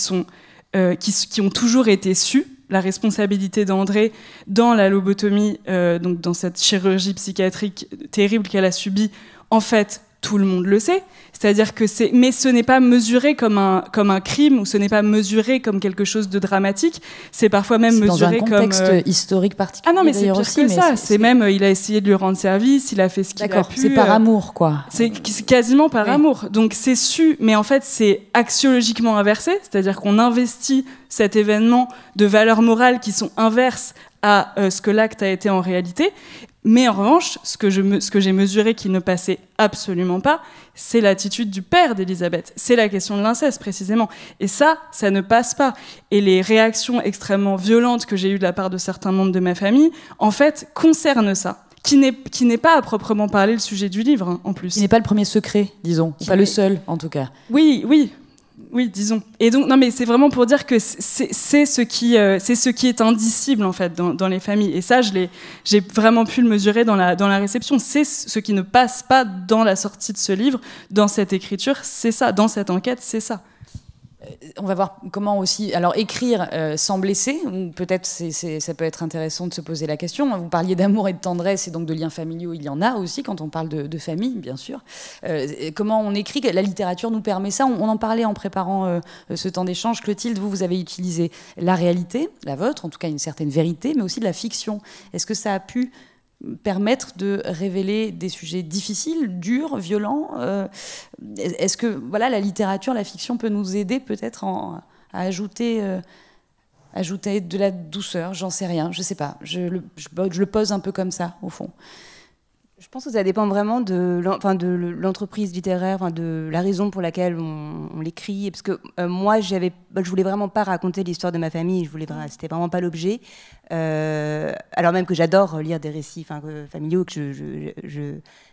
Speaker 2: ont toujours été sues. La responsabilité d'André dans la lobotomie, donc dans cette chirurgie psychiatrique terrible qu'elle a subie, en fait, tout le monde le sait. C'est-à-dire que mais ce n'est pas mesuré comme un crime, ou ce n'est pas mesuré comme quelque chose de dramatique. C'est parfois même mesuré comme...
Speaker 1: dans un contexte historique particulier.
Speaker 2: Ah non, mais c'est pire que ça. C'est même, il a essayé de lui rendre service, il a fait ce qu'il a pu.
Speaker 1: C'est par amour, quoi.
Speaker 2: C'est quasiment par amour. Donc c'est su, mais en fait c'est axiologiquement inversé. C'est-à-dire qu'on investit cet événement de valeurs morales qui sont inverses à ce que l'acte a été en réalité. Mais en revanche, ce que j'ai mesuré qui ne passait absolument pas, c'est l'attitude du père d'Élisabeth. C'est la question de l'inceste, précisément. Et ça ne passe pas. Et les réactions extrêmement violentes que j'ai eues de la part de certains membres de ma famille, en fait, concernent ça. Qui n'est pas à proprement parler le sujet du livre, hein, en plus.
Speaker 1: Qui n'est pas le premier secret, disons. Pas le seul, en tout cas.
Speaker 2: Oui, disons. Et donc, non, mais c'est vraiment pour dire que c'est ce qui est indicible, en fait, dans les familles. Et ça, j'ai vraiment pu le mesurer dans la réception. C'est ce qui ne passe pas dans la sortie de ce livre, dans cette écriture, c'est ça. Dans cette enquête, c'est ça.
Speaker 1: On va voir comment aussi... Alors, écrire sans blesser, peut-être ça peut être intéressant de se poser la question. Vous parliez d'amour et de tendresse et donc de liens familiaux. Il y en a aussi quand on parle de famille, bien sûr. Comment on écrit? La littérature nous permet ça. On en parlait en préparant ce temps d'échange. Clotilde, vous avez utilisé la réalité, la vôtre, en tout cas une certaine vérité, mais aussi de la fiction. Est-ce que ça a pu permettre de révéler des sujets difficiles, durs, violents? Est-ce que la littérature, la fiction peut nous aider peut-être à ajouter de la douceur? J'en sais rien, je sais pas. Je le pose un peu comme ça, au fond.
Speaker 3: Je pense que ça dépend vraiment de l'entreprise littéraire, de la raison pour laquelle on l'écrit. Parce que moi, je voulais vraiment pas raconter l'histoire de ma famille. C'était vraiment pas l'objet. Alors même que j'adore lire des récits familiaux, que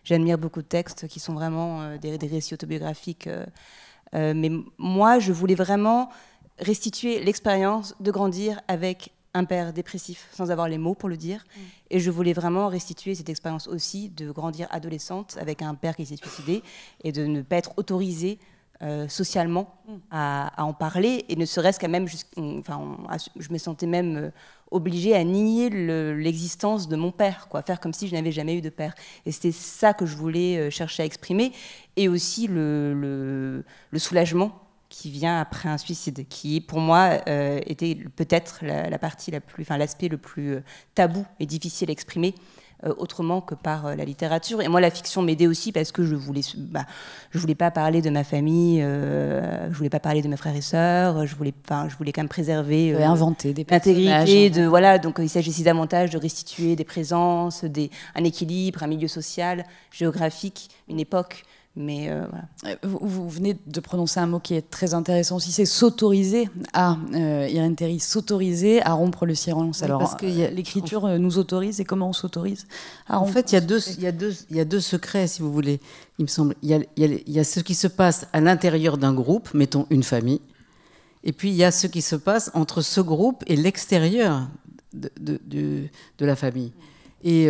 Speaker 3: j'admire beaucoup de textes qui sont vraiment des récits autobiographiques. Mais moi, je voulais vraiment restituer l'expérience de grandir avec un père dépressif, sans avoir les mots pour le dire. Et je voulais vraiment restituer cette expérience aussi de grandir adolescente avec un père qui s'est suicidé et de ne pas être autorisée socialement à en parler. Et ne serait-ce qu'à même... je me sentais même obligée à nier l'existence de mon père, faire comme si je n'avais jamais eu de père. Et c'était ça que je voulais chercher à exprimer. Et aussi le soulagement qui vient après un suicide, qui pour moi était peut-être la partie l'aspect le plus tabou et difficile à exprimer, autrement que par la littérature. Et moi, la fiction m'aidait aussi parce que je voulais pas parler de ma famille, je voulais pas parler de mes frères et sœurs, je voulais quand même préserver
Speaker 1: inventer des personnages.
Speaker 3: L'intégrité voilà, donc il s'agissait davantage de restituer des présences, un équilibre, un milieu social, géographique, une époque. Mais voilà.
Speaker 1: Vous venez de prononcer un mot qui est très intéressant aussi, c'est s'autoriser à, Irène Théry, s'autoriser à rompre le silence.
Speaker 4: Oui,
Speaker 1: alors,
Speaker 4: parce que
Speaker 1: l'écriture nous autorise, et comment on s'autorise à rompre?
Speaker 4: En fait, il y a deux secrets, si vous voulez, il me semble. Il y a ce qui se passe à l'intérieur d'un groupe, mettons une famille, et puis il y a ce qui se passe entre ce groupe et l'extérieur de la famille. Et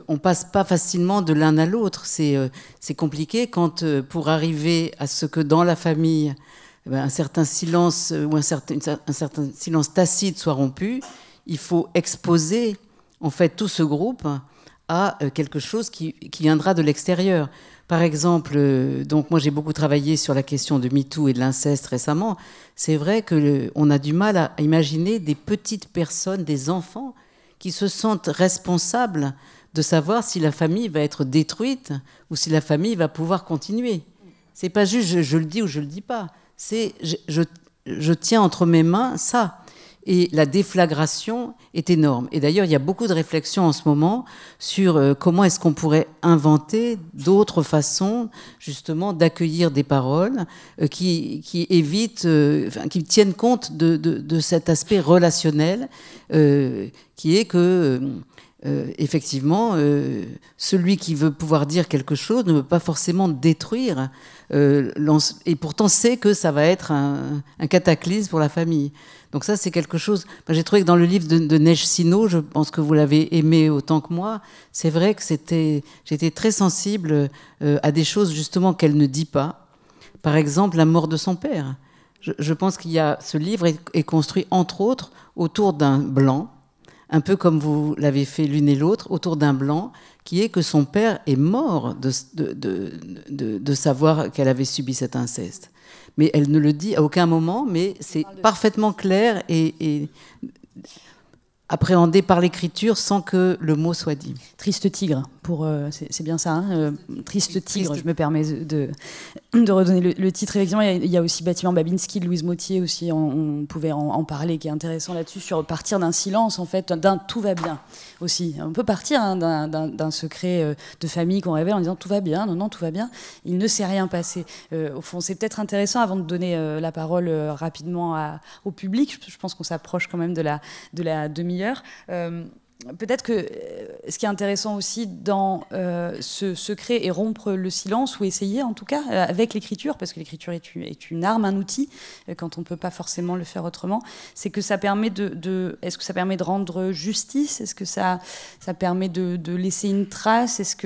Speaker 4: on passe pas facilement de l'un à l'autre. C'est compliqué quand, pour arriver à ce que dans la famille, un certain silence ou un certain silence tacite soit rompu, il faut exposer en fait tout ce groupe à quelque chose qui viendra de l'extérieur. Par exemple, donc moi j'ai beaucoup travaillé sur la question de MeToo et de l'inceste récemment. C'est vrai qu'on a du mal à imaginer des petites personnes, des enfants, qui se sentent responsables de savoir si la famille va être détruite ou si la famille va pouvoir continuer. C'est pas juste je le dis ou je le dis pas. C'est je tiens entre mes mains ça. Et la déflagration est énorme. Et d'ailleurs, il y a beaucoup de réflexions en ce moment sur comment est-ce qu'on pourrait inventer d'autres façons, justement, d'accueillir des paroles qui évitent, qui tiennent compte de cet aspect relationnel, qui est que, effectivement, celui qui veut pouvoir dire quelque chose ne veut pas forcément détruire, et pourtant sait que ça va être un cataclysme pour la famille. Donc ça, c'est quelque chose... J'ai trouvé que dans le livre de Neige Sino, je pense que vous l'avez aimé autant que moi, c'est vrai que j'étais très sensible à des choses justement qu'elle ne dit pas. Par exemple, la mort de son père. Je pense qu'il y a... Ce livre est construit, entre autres, autour d'un blanc, un peu comme vous l'avez fait l'une et l'autre, autour d'un blanc, qui est que son père est mort de savoir qu'elle avait subi cet inceste. Mais elle ne le dit à aucun moment, mais c'est parfaitement clair et appréhendé par l'écriture sans que le mot soit dit.
Speaker 1: Triste tigre, c'est bien ça, hein, Triste tigre, je me permets de redonner le titre. Effectivement, il y a aussi Bâtiment Babinski de Louise Motier aussi, on pouvait en parler, qui est intéressant là-dessus, sur partir d'un silence, en fait, d'un tout va bien aussi. On peut partir d'un secret de famille qu'on révèle en disant tout va bien, non, tout va bien, il ne s'est rien passé. Au fond, c'est peut-être intéressant, avant de donner la parole rapidement au public, je pense qu'on s'approche quand même de la demi-heure. Peut-être que ce qui est intéressant aussi dans ce secret et rompre le silence, ou essayer en tout cas avec l'écriture, parce que l'écriture est une arme, un outil, quand on ne peut pas forcément le faire autrement, c'est que ça permet est-ce que ça permet de rendre justice? Est-ce que ça permet de laisser une trace? Est-ce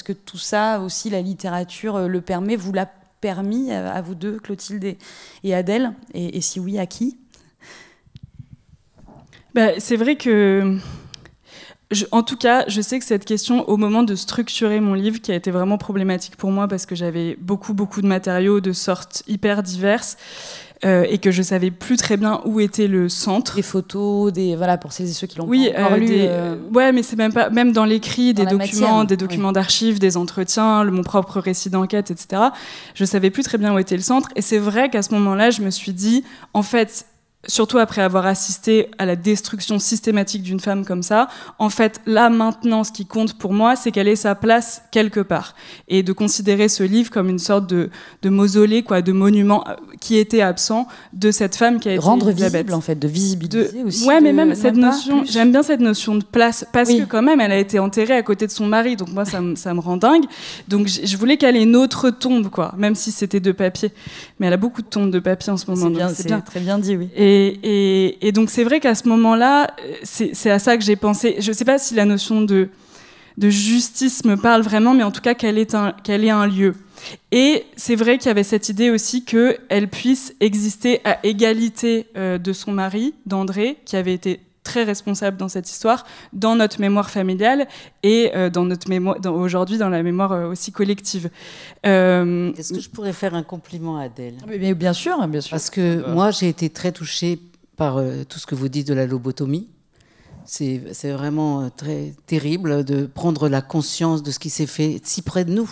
Speaker 1: que tout ça aussi, la littérature le permet? Vous l'a permis à vous deux, Clotilde et Adèle? Et si oui, à qui?
Speaker 2: C'est vrai que... En tout cas, je sais que cette question, au moment de structurer mon livre, qui a été vraiment problématique pour moi parce que j'avais beaucoup de matériaux de sortes hyper diverses et que je savais plus très bien où était le centre.
Speaker 1: Des photos, voilà, pour celles et ceux qui l'ont
Speaker 2: pas encore lu. Ouais, mais c'est même dans l'écrit, des documents d'archives, des entretiens, mon propre récit d'enquête, etc. Je savais plus très bien où était le centre. Et c'est vrai qu'à ce moment-là, je me suis dit, en fait, surtout après avoir assisté à la destruction systématique d'une femme comme ça, en fait, là, maintenant, ce qui compte pour moi, c'est qu'elle ait sa place quelque part. Et de considérer ce livre comme une sorte de mausolée, de monument qui était absent de cette femme qui a été
Speaker 1: rendre visible, en fait, de visibiliser aussi.
Speaker 2: Ouais, mais même cette notion, j'aime bien cette notion de place, parce que quand même, elle a été enterrée à côté de son mari, donc moi, ça me rend dingue. Donc, je voulais qu'elle ait une autre tombe, même si c'était de papier. Mais elle a beaucoup de tombes de papier en ce moment.
Speaker 1: C'est bien, très bien dit, oui.
Speaker 2: Et donc c'est vrai qu'à ce moment-là, c'est à ça que j'ai pensé. Je ne sais pas si la notion de justice me parle vraiment, mais en tout cas qu'elle ait un lieu. Et c'est vrai qu'il y avait cette idée aussi qu'elle puisse exister à égalité de son mari, d'André, qui avait été très responsable dans cette histoire, dans notre mémoire familiale et dans notre mémoire, aujourd'hui dans la mémoire aussi collective.
Speaker 4: Est-ce que je pourrais faire un compliment à Adèle ?
Speaker 1: Mais bien sûr, bien sûr.
Speaker 4: Parce que moi, j'ai été très touchée par tout ce que vous dites de la lobotomie. C'est vraiment très terrible de prendre la conscience de ce qui s'est fait si près de nous.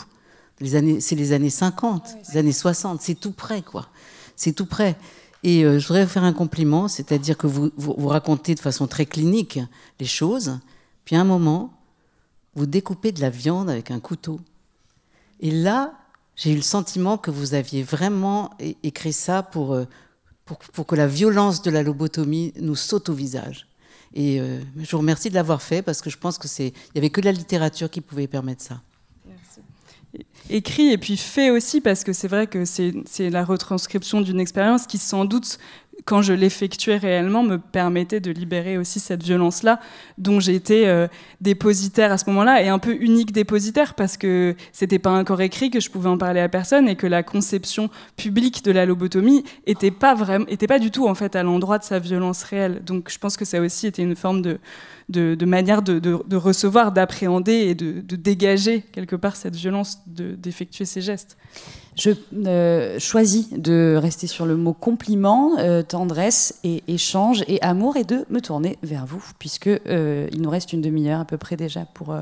Speaker 4: C'est les années 50, les années 60, c'est tout près, quoi. C'est tout près. Et je voudrais vous faire un compliment, c'est-à-dire que vous racontez de façon très clinique les choses, puis à un moment, vous découpez de la viande avec un couteau. Et là, j'ai eu le sentiment que vous aviez vraiment écrit ça pour que la violence de la lobotomie nous saute au visage. Et je vous remercie de l'avoir fait, parce que je pense qu'il n'y avait que la littérature qui pouvait permettre ça.
Speaker 2: Écrit et puis fait aussi, parce que c'est vrai que c'est la retranscription d'une expérience qui, sans doute, quand je l'effectuais réellement, me permettait de libérer aussi cette violence-là, dont j'étais dépositaire à ce moment-là, et un peu unique dépositaire, parce que c'était pas encore écrit, que je pouvais en parler à personne, et que la conception publique de la lobotomie était pas du tout en fait à l'endroit de sa violence réelle. Donc je pense que ça aussi était une forme de manière de recevoir, d'appréhender et de dégager quelque part cette violence d'effectuer ces gestes.
Speaker 1: Je choisis de rester sur le mot compliment, tendresse et échange et amour, et de me tourner vers vous, puisque il nous reste une demi-heure à peu près déjà pour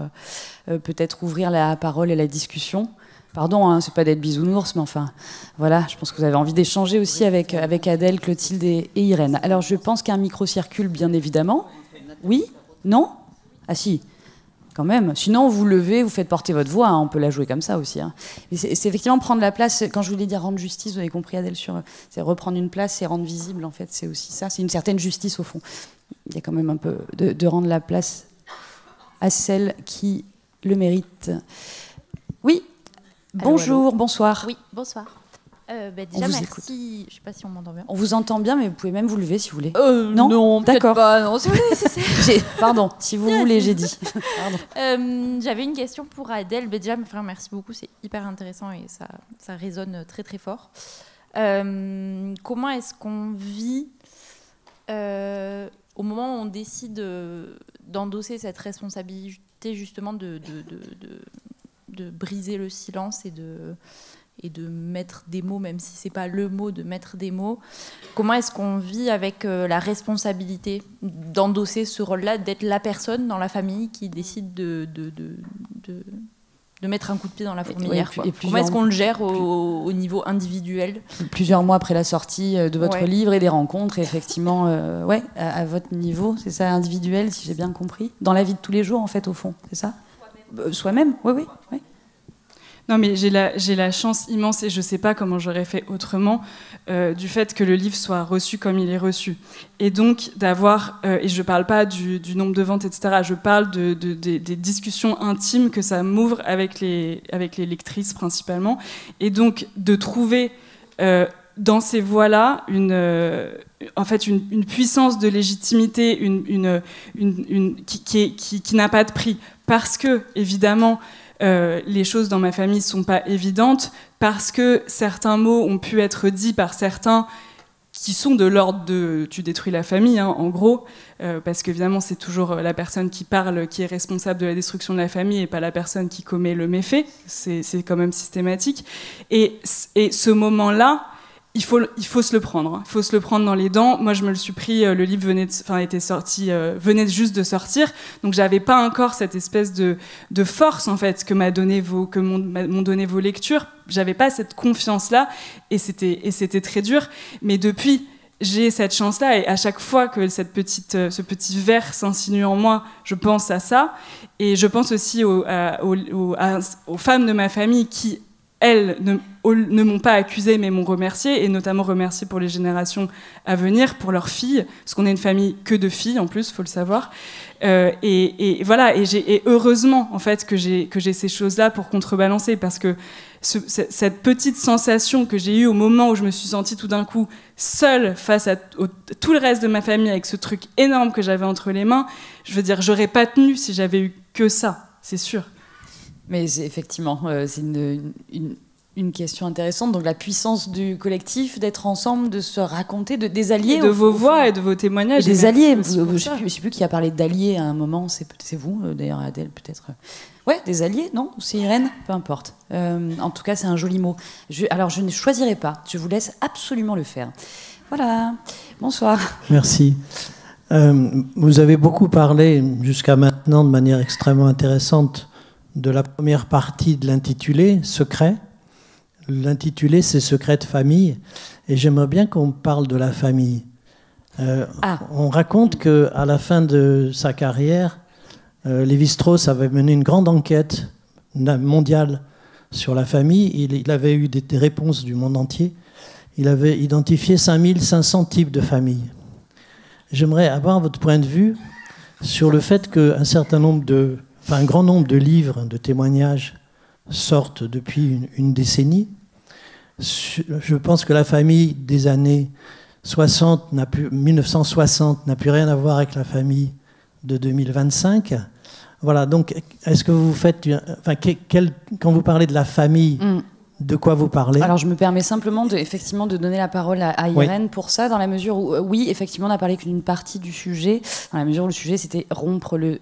Speaker 1: peut-être ouvrir la parole et la discussion. Pardon, hein, c'est pas d'être bisounours, mais enfin, voilà, je pense que vous avez envie d'échanger aussi avec Adèle, Clotilde et Irène. Alors, je pense qu'un micro circule, bien évidemment. Oui ? Non ? Ah si, quand même. Sinon, vous levez, vous faites porter votre voix, hein, on peut la jouer comme ça aussi. Hein. C'est effectivement prendre la place, quand je voulais dire rendre justice, vous avez compris Adèle, c'est reprendre une place et rendre visible, en fait, c'est aussi ça, c'est une certaine justice au fond. Il y a quand même un peu de rendre la place à celles qui le méritent. Oui ? Bonjour, allô. Bonsoir.
Speaker 5: Oui, bonsoir. Déjà, merci. Écoute. Je ne sais pas si on m'entend bien.
Speaker 1: On vous entend bien, mais vous pouvez même vous lever si vous voulez.
Speaker 5: Non, d'accord. Pas, non, c'est
Speaker 1: pardon, si vous voulez, j'ai dit.
Speaker 5: J'avais une question pour Adèle. Déjà, merci beaucoup, c'est hyper intéressant et ça résonne très très fort. Comment est-ce qu'on vit au moment où on décide d'endosser cette responsabilité justement de briser le silence et de mettre des mots, même si c'est pas le mot, de mettre des mots. Comment est-ce qu'on vit avec la responsabilité d'endosser ce rôle-là, d'être la personne dans la famille qui décide de mettre un coup de pied dans la fourmilière, quoi. Comment est-ce qu'on le gère au niveau individuel ?
Speaker 1: Plusieurs mois après la sortie de votre livre et des rencontres, et effectivement, à votre niveau, c'est ça, individuel, si j'ai bien compris, dans la vie de tous les jours, en fait, au fond, c'est ça ? Soi-même, oui.
Speaker 2: Non, mais j'ai la chance immense, et je ne sais pas comment j'aurais fait autrement, du fait que le livre soit reçu comme il est reçu. Et donc d'avoir, et je ne parle pas du nombre de ventes, etc., je parle des discussions intimes que ça m'ouvre avec les lectrices principalement, et donc de trouver dans ces voix-là en fait une puissance de légitimité qui n'a pas de prix. Parce que, évidemment, les choses dans ma famille ne sont pas évidentes, parce que certains mots ont pu être dits par certains qui sont de l'ordre de « tu détruis la famille hein, », en gros, parce qu'évidemment, c'est toujours la personne qui parle qui est responsable de la destruction de la famille et pas la personne qui commet le méfait. C'est quand même systématique. Et ce moment-là, il faut se le prendre. Il faut se le prendre dans les dents. Moi, je me le suis pris. Le livre venait juste de sortir, donc j'avais pas encore cette espèce de force en fait que m'ont donné vos lectures. J'avais pas cette confiance-là, et c'était très dur. Mais depuis, j'ai cette chance-là, et à chaque fois que ce petit ver s'insinue en moi, je pense à ça, et je pense aussi aux femmes de ma famille qui, elles, ne m'ont pas accusée, mais m'ont remerciée, et notamment remerciée pour les générations à venir, pour leurs filles, parce qu'on est une famille que de filles, en plus, il faut le savoir. Et voilà, et heureusement, en fait, que j'ai ces choses-là pour contrebalancer, parce que cette petite sensation que j'ai eue au moment où je me suis sentie tout d'un coup seule face à tout le reste de ma famille, avec ce truc énorme que j'avais entre les mains, je veux dire, j'aurais pas tenu si j'avais eu que ça, c'est sûr.
Speaker 1: Mais effectivement, c'est une question intéressante. Donc la puissance du collectif, d'être ensemble, de se raconter, des alliés.
Speaker 2: Et de vos voix et de vos témoignages.
Speaker 1: Et des alliés. Je ne sais plus qui a parlé d'alliés à un moment. C'est vous, d'ailleurs, Adèle, peut-être. Ouais, des alliés, non ? C'est Irène ? Peu importe. En tout cas, c'est un joli mot. Alors, je ne choisirai pas. Je vous laisse absolument le faire. Voilà. Bonsoir.
Speaker 6: Merci. Vous avez beaucoup parlé jusqu'à maintenant de manière extrêmement intéressante de la première partie de l'intitulé, secret. L'intitulé, c'est secret de famille. Et j'aimerais bien qu'on parle de la famille. On raconte qu'à la fin de sa carrière, Lévi-Strauss avait mené une grande enquête mondiale sur la famille. Il avait eu des réponses du monde entier. Il avait identifié 5500 types de familles. J'aimerais avoir votre point de vue sur le fait qu'un un grand nombre de livres, de témoignages sortent depuis une décennie. Je pense que la famille des années 1960 n'a plus rien à voir avec la famille de 2025. Voilà, donc est-ce que vous faites... quand vous parlez de la famille... De quoi vous parlez?
Speaker 1: Alors, je me permets simplement effectivement de donner la parole à Irène pour ça, dans la mesure où, oui, effectivement, on n'a parlé qu'une partie du sujet, dans la mesure où le sujet, c'était rompre le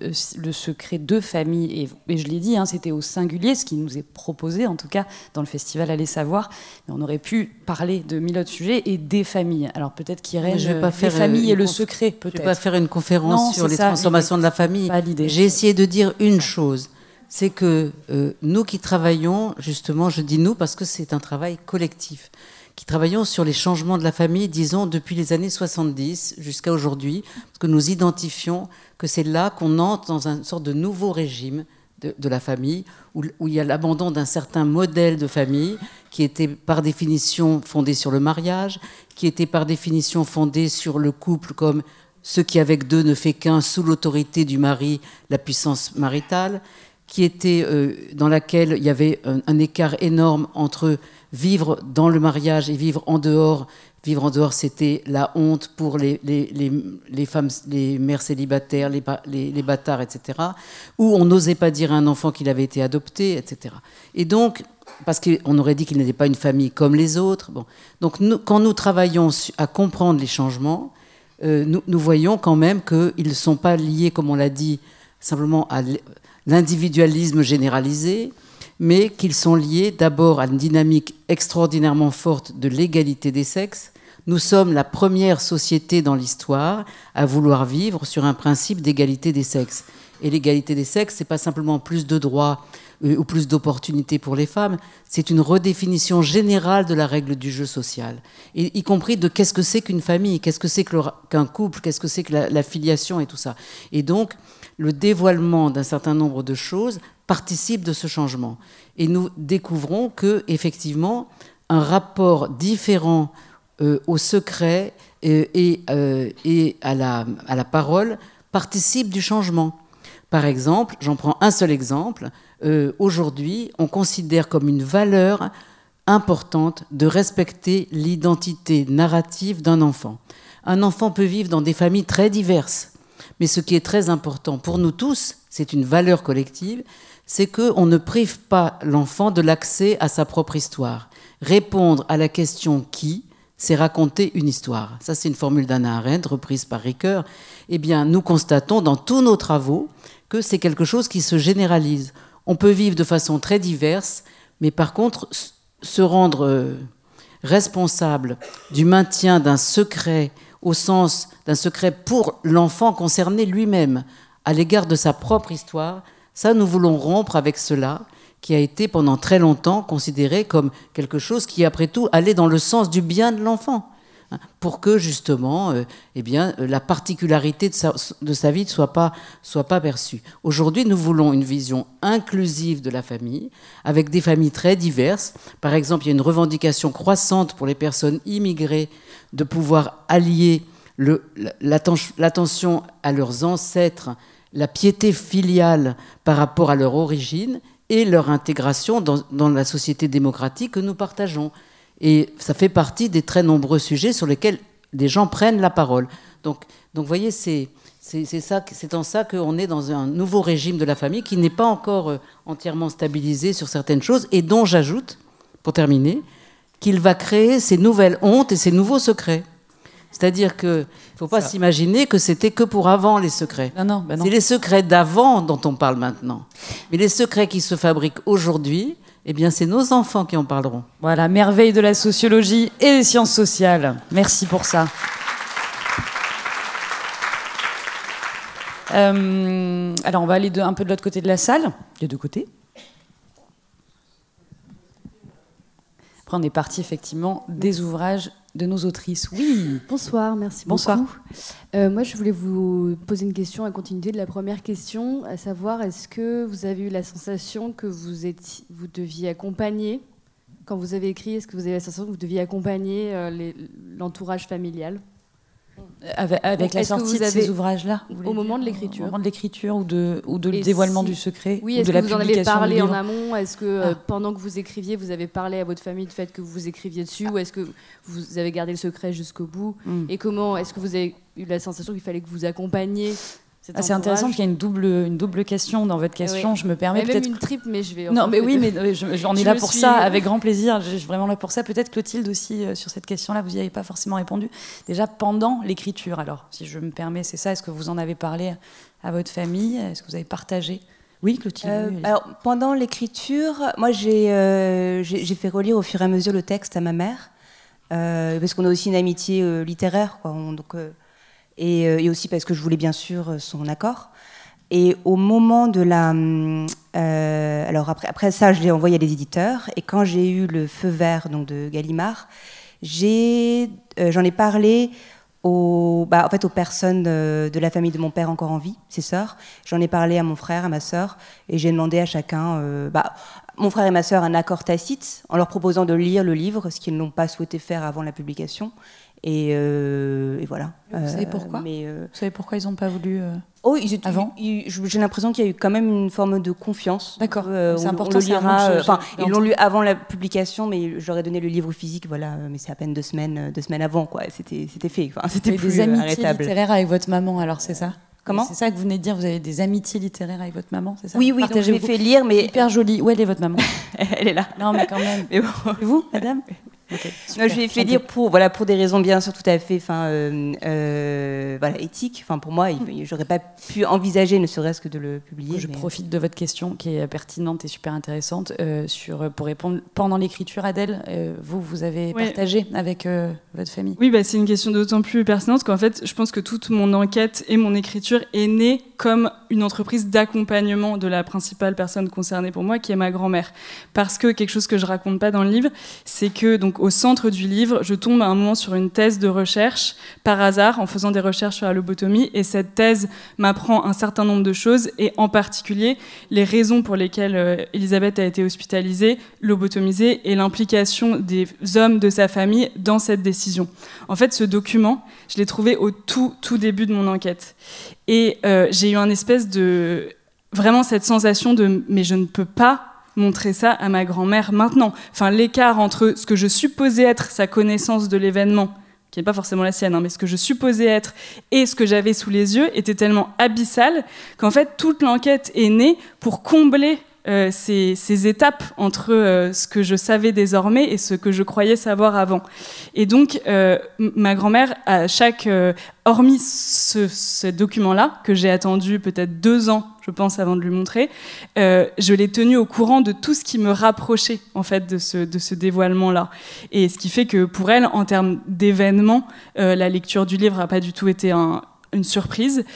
Speaker 1: secret de famille. Et je l'ai dit, c'était au singulier, ce qui nous est proposé, en tout cas, dans le festival Allez Savoir. Mais on aurait pu parler de 1000 autres sujets et des familles. Alors, peut-être qu'Irène, les familles et le secret, peut-être.
Speaker 4: Je ne vais pas faire une conférence sur les transformations de la famille. J'ai essayé de dire une chose. C'est que nous qui travaillons, justement, je dis nous parce que c'est un travail collectif, qui travaillons sur les changements de la famille, disons, depuis les années 70 jusqu'à aujourd'hui, parce que nous identifions que c'est là qu'on entre dans une sorte de nouveau régime de la famille, où il y a l'abandon d'un certain modèle de famille qui était par définition fondé sur le mariage, qui était par définition fondé sur le couple comme ce qui avec deux ne fait qu'un, sous l'autorité du mari, la puissance maritale, qui était dans laquelle il y avait un écart énorme entre vivre dans le mariage et vivre en dehors. Vivre en dehors, c'était la honte pour les femmes, les mères célibataires, les bâtards, etc. Où on n'osait pas dire à un enfant qu'il avait été adopté, etc. Et donc, parce qu'on aurait dit qu'il n'était pas une famille comme les autres. Bon. Donc, quand nous travaillons à comprendre les changements, nous voyons quand même qu'ils ne sont pas liés, comme on l'a dit, simplement à l'individualisme généralisé, mais qu'ils sont liés d'abord à une dynamique extraordinairement forte de l'égalité des sexes. Nous sommes la première société dans l'histoire à vouloir vivre sur un principe d'égalité des sexes. Et l'égalité des sexes, ce n'est pas simplement plus de droits ou plus d'opportunités pour les femmes, c'est une redéfinition générale de la règle du jeu social, et y compris de qu'est-ce que c'est qu'une famille, qu'est-ce que c'est qu'un couple, qu'est-ce que c'est que la filiation et tout ça. Et donc, le dévoilement d'un certain nombre de choses participe de ce changement. Et nous découvrons que, effectivement, un rapport différent au secret et à la parole participe du changement. Par exemple, j'en prends un seul exemple, aujourd'hui, on considère comme une valeur importante de respecter l'identité narrative d'un enfant. Un enfant peut vivre dans des familles très diverses, mais ce qui est très important pour nous tous, c'est une valeur collective, c'est qu'on ne prive pas l'enfant de l'accès à sa propre histoire. Répondre à la question « qui ?» c'est raconter une histoire. Ça, c'est une formule d'Hannah Arendt, reprise par Ricoeur. Eh bien, nous constatons dans tous nos travaux que c'est quelque chose qui se généralise. On peut vivre de façon très diverse, mais par contre, se rendre responsable du maintien d'un secret, au sens d'un secret pour l'enfant concerné lui-même, à l'égard de sa propre histoire, ça, nous voulons rompre avec cela, qui a été pendant très longtemps considéré comme quelque chose qui, après tout, allait dans le sens du bien de l'enfant, pour que, justement, la particularité de sa vie ne soit pas perçue. Aujourd'hui, nous voulons une vision inclusive de la famille, avec des familles très diverses. Par exemple, il y a une revendication croissante pour les personnes immigrées de pouvoir allier l'attention à leurs ancêtres, la piété filiale par rapport à leur origine, et leur intégration dans la société démocratique que nous partageons. Et ça fait partie des très nombreux sujets sur lesquels des gens prennent la parole. Donc vous voyez, c'est en ça qu'on est dans un nouveau régime de la famille qui n'est pas encore entièrement stabilisé sur certaines choses, et dont j'ajoute, pour terminer, qu'il va créer ces nouvelles hontes et ces nouveaux secrets. C'est-à-dire qu'il ne faut pas s'imaginer que c'était que pour avant les secrets.
Speaker 1: Non.
Speaker 4: C'est les secrets d'avant dont on parle maintenant. Mais les secrets qui se fabriquent aujourd'hui, eh bien, c'est nos enfants qui en parleront.
Speaker 1: Voilà, merveille de la sociologie et des sciences sociales. Merci pour ça. Alors, on va aller un peu de l'autre côté de la salle. Il y a deux côtés. Après, on est parti effectivement des ouvrages de nos autrices. Oui.
Speaker 7: Bonsoir, merci
Speaker 1: Bonsoir.
Speaker 7: beaucoup. Moi, je voulais vous poser une question à continuité de la première question, à savoir, est-ce que vous avez eu la sensation que vous deviez accompagner, quand vous avez écrit, est-ce que vous avez la sensation que vous deviez accompagner l'entourage familial ?
Speaker 1: Avec la sortie de ces ouvrages-là,
Speaker 7: au moment de l'écriture.
Speaker 1: Au moment de l'écriture ou de dévoilement du secret,
Speaker 7: oui,
Speaker 1: ou de la
Speaker 7: est-ce que vous en avez parlé
Speaker 1: en
Speaker 7: amont ? Est-ce que pendant que vous écriviez, vous avez parlé à votre famille du fait que vous écriviez dessus, ou est-ce que vous avez gardé le secret jusqu'au bout ? Et comment est-ce que vous avez eu la sensation qu'il fallait que vous accompagniez ?
Speaker 1: C'est intéressant qu'il y ait une double question dans votre question. Je me permets peut-être
Speaker 7: même une triple, mais je vais.
Speaker 1: Non, mais oui, mais j'en ai là pour ça, avec grand plaisir. Je suis vraiment là pour ça. Peut-être Clotilde aussi sur cette question-là, vous n'y avez pas forcément répondu. Déjà pendant l'écriture, alors, si je me permets, c'est ça. Est-ce que vous en avez parlé à votre famille ? Est-ce que vous avez partagé ? Oui, Clotilde. Oui,
Speaker 3: alors, pendant l'écriture, moi, j'ai fait relire au fur et à mesure le texte à ma mère, parce qu'on a aussi une amitié littéraire, quoi. Et aussi parce que je voulais bien sûr son accord. Et au moment de la... alors après ça, je l'ai envoyé à des éditeurs. Et quand j'ai eu le feu vert donc, de Gallimard, j'en ai parlé en fait, aux personnes de la famille de mon père encore en vie, ses sœurs. J'en ai parlé à mon frère, à ma sœur. Et j'ai demandé à chacun... mon frère et ma sœur un accord tacite en leur proposant de lire le livre, ce qu'ils n'ont pas souhaité faire avant la publication. Et voilà.
Speaker 1: Vous savez pourquoi Vous savez pourquoi ils n'ont pas voulu avant
Speaker 3: j'ai l'impression qu'il y a eu quand même une forme de confiance.
Speaker 1: D'accord. C'est
Speaker 3: important.
Speaker 1: On le lira.
Speaker 3: Ils l'ont lu avant la publication, mais j'aurais donné le livre physique. Voilà, mais c'est à peine 2 semaines avant, quoi. C'était fait. Enfin, c'était plus
Speaker 1: des amitiés
Speaker 3: arrêtable.
Speaker 1: littéraires avec votre maman, alors c'est ça ?
Speaker 3: Comment ?
Speaker 1: C'est ça que vous venez de dire. Vous avez des amitiés littéraires avec votre maman, c'est ça ?
Speaker 3: Oui, donc je l'ai fait lire, mais
Speaker 1: hyper jolie. Où elle est votre maman ?
Speaker 3: Elle est là.
Speaker 1: Non, mais quand même.
Speaker 3: Mais bon.
Speaker 1: Et vous, madame ?
Speaker 3: Okay, non, je l'ai fait lire pour des raisons bien sûr tout à fait éthiques. Pour moi, j'aurais pas pu envisager ne serait-ce que de le publier.
Speaker 1: Je profite de votre question qui est pertinente et super intéressante pour répondre. Pendant l'écriture, Adèle, vous avez partagé avec votre famille ?
Speaker 2: Oui, c'est une question d'autant plus pertinente qu'en fait, je pense que toute mon enquête et mon écriture est née comme une entreprise d'accompagnement de la principale personne concernée pour moi, qui est ma grand-mère. Parce que quelque chose que je raconte pas dans le livre, c'est que donc au centre du livre, je tombe à un moment sur une thèse de recherche, par hasard, en faisant des recherches sur la lobotomie, et cette thèse m'apprend un certain nombre de choses, et en particulier les raisons pour lesquelles Elisabeth a été hospitalisée, lobotomisée, et l'implication des hommes de sa famille dans cette décision. En fait, ce document, je l'ai trouvé au tout début de mon enquête. Et j'ai eu un espèce de... Vraiment cette sensation de « mais je ne peux pas montrer ça à ma grand-mère maintenant ». Enfin, l'écart entre ce que je supposais être sa connaissance de l'événement, qui n'est pas forcément la sienne, mais ce que je supposais être et ce que j'avais sous les yeux était tellement abyssal qu'en fait, toute l'enquête est née pour combler ces étapes entre ce que je savais désormais et ce que je croyais savoir avant. Et donc, ma grand-mère, hormis ce document-là, que j'ai attendu peut-être 2 ans, je pense, avant de lui montrer, je l'ai tenue au courant de tout ce qui me rapprochait, en fait, de ce dévoilement-là. Et ce qui fait que, pour elle, en termes d'événements, la lecture du livre n'a pas du tout été une surprise.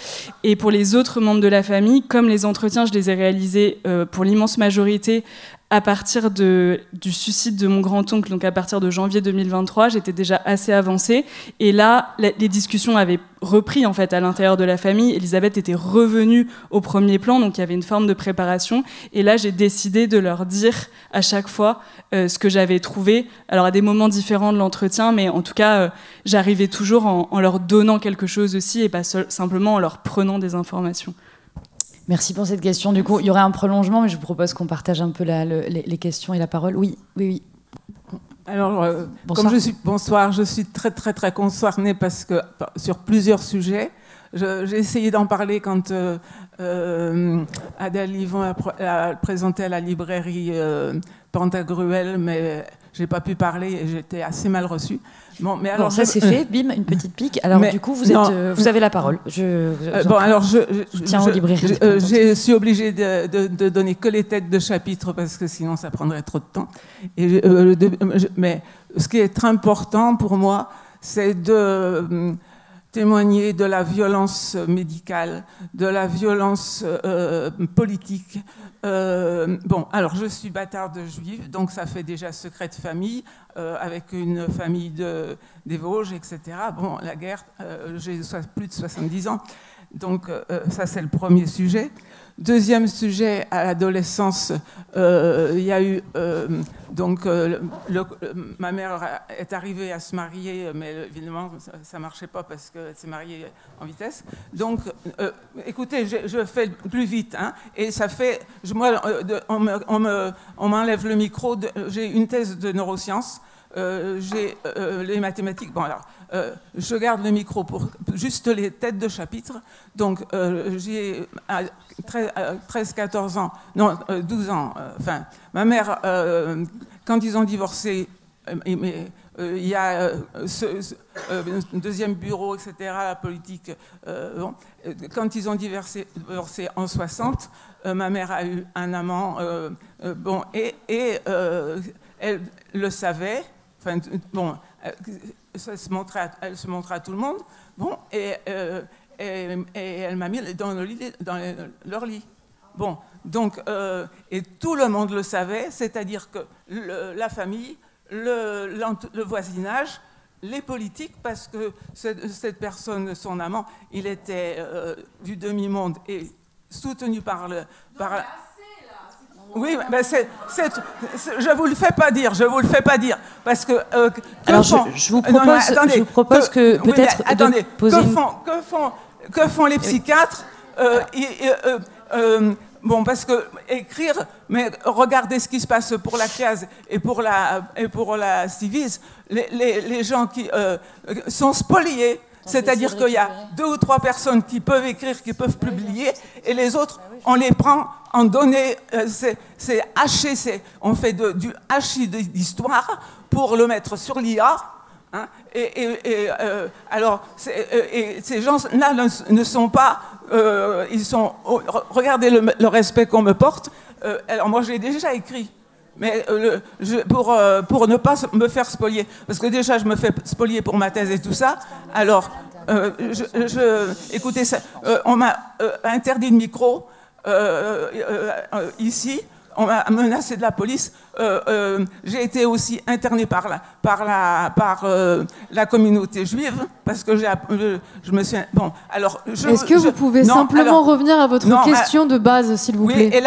Speaker 2: Et pour les autres membres de la famille, comme les entretiens, je les ai réalisés pour l'immense majorité à partir du suicide de mon grand-oncle, donc à partir de janvier 2023, j'étais déjà assez avancée. Et là, les discussions avaient repris en fait à l'intérieur de la famille. Elisabeth était revenue au premier plan, donc il y avait une forme de préparation. Et là, j'ai décidé de leur dire à chaque fois ce que j'avais trouvé. Alors à des moments différents de l'entretien, mais en tout cas, j'arrivais toujours en leur donnant quelque chose aussi et pas simplement en leur prenant des informations.
Speaker 1: Merci pour cette question. Du coup, il y aurait un prolongement, mais je vous propose qu'on partage un peu les questions et la parole. Oui.
Speaker 8: Alors, bonsoir, je suis très, très, très concernée parce que sur plusieurs sujets, j'ai essayé d'en parler quand Adèle Livon a présenté à la librairie Pantagruel, mais j'ai pas pu parler et j'étais assez mal reçue.
Speaker 1: Bon, mais alors ça c'est fait, bim, une petite pique. Alors du coup, vous avez la parole. Je tiens aux librairies.
Speaker 8: Je suis obligée de donner que les têtes de chapitre parce que sinon ça prendrait trop de temps. Mais ce qui est très important pour moi, c'est de témoigner de la violence médicale, de la violence politique. Bon, alors je suis bâtarde juive, donc ça fait déjà secret de famille, avec une famille des Vosges, etc. Bon, la guerre, j'ai plus de 70 ans, donc ça c'est le premier sujet. Deuxième sujet, à l'adolescence, il y a eu ma mère est arrivée à se marier, mais évidemment ça marchait pas parce qu'elle s'est mariée en vitesse. Donc, écoutez, je fais plus vite, hein, et ça fait, moi, on m'enlève le micro. J'ai une thèse de neurosciences. J'ai les mathématiques. Bon, alors, je garde le micro pour juste les têtes de chapitre. Donc, j'ai 13-14 ans, non, 12 ans. Enfin, ma mère, quand ils ont divorcé, il y a un deuxième bureau, etc., la politique. Bon, quand ils ont divorcé en 60, ma mère a eu un amant. Bon, et elle le savait. Enfin, bon, elle se montrait à tout le monde. Bon, et elle m'a mis dans leur lit. Bon, donc, et tout le monde le savait, c'est-à-dire que la famille, le voisinage, les politiques, parce que cette personne, son amant, il était du demi-monde et soutenu par oui, mais je vous le fais pas dire, parce que.
Speaker 1: Alors je vous propose que peut-être.
Speaker 8: Oui, attendez. Que font les psychiatres bon, parce que écrire, mais regardez ce qui se passe pour la CAS et pour la Civise, les gens qui sont spoliés. C'est-à-dire qu'il y a 2 ou 3 personnes qui peuvent écrire, qui peuvent publier, et les autres, on les prend en données, c'est haché, on fait du hachis d'histoire pour le mettre sur l'IA. Hein, alors, ces gens-là ne sont pas, ils sont. Regardez le respect qu'on me porte. Alors moi, j'ai déjà écrit. Mais pour ne pas me faire spolier, parce que déjà je me fais spolier pour ma thèse et tout ça, alors écoutez, on m'a interdit le micro ici, on m'a menacé de la police, j'ai été aussi internée par la communauté juive, parce que je me suis... Bon, alors...
Speaker 7: Est-ce que vous pouvez simplement revenir à votre question de base, s'il vous plaît?
Speaker 8: Oui, et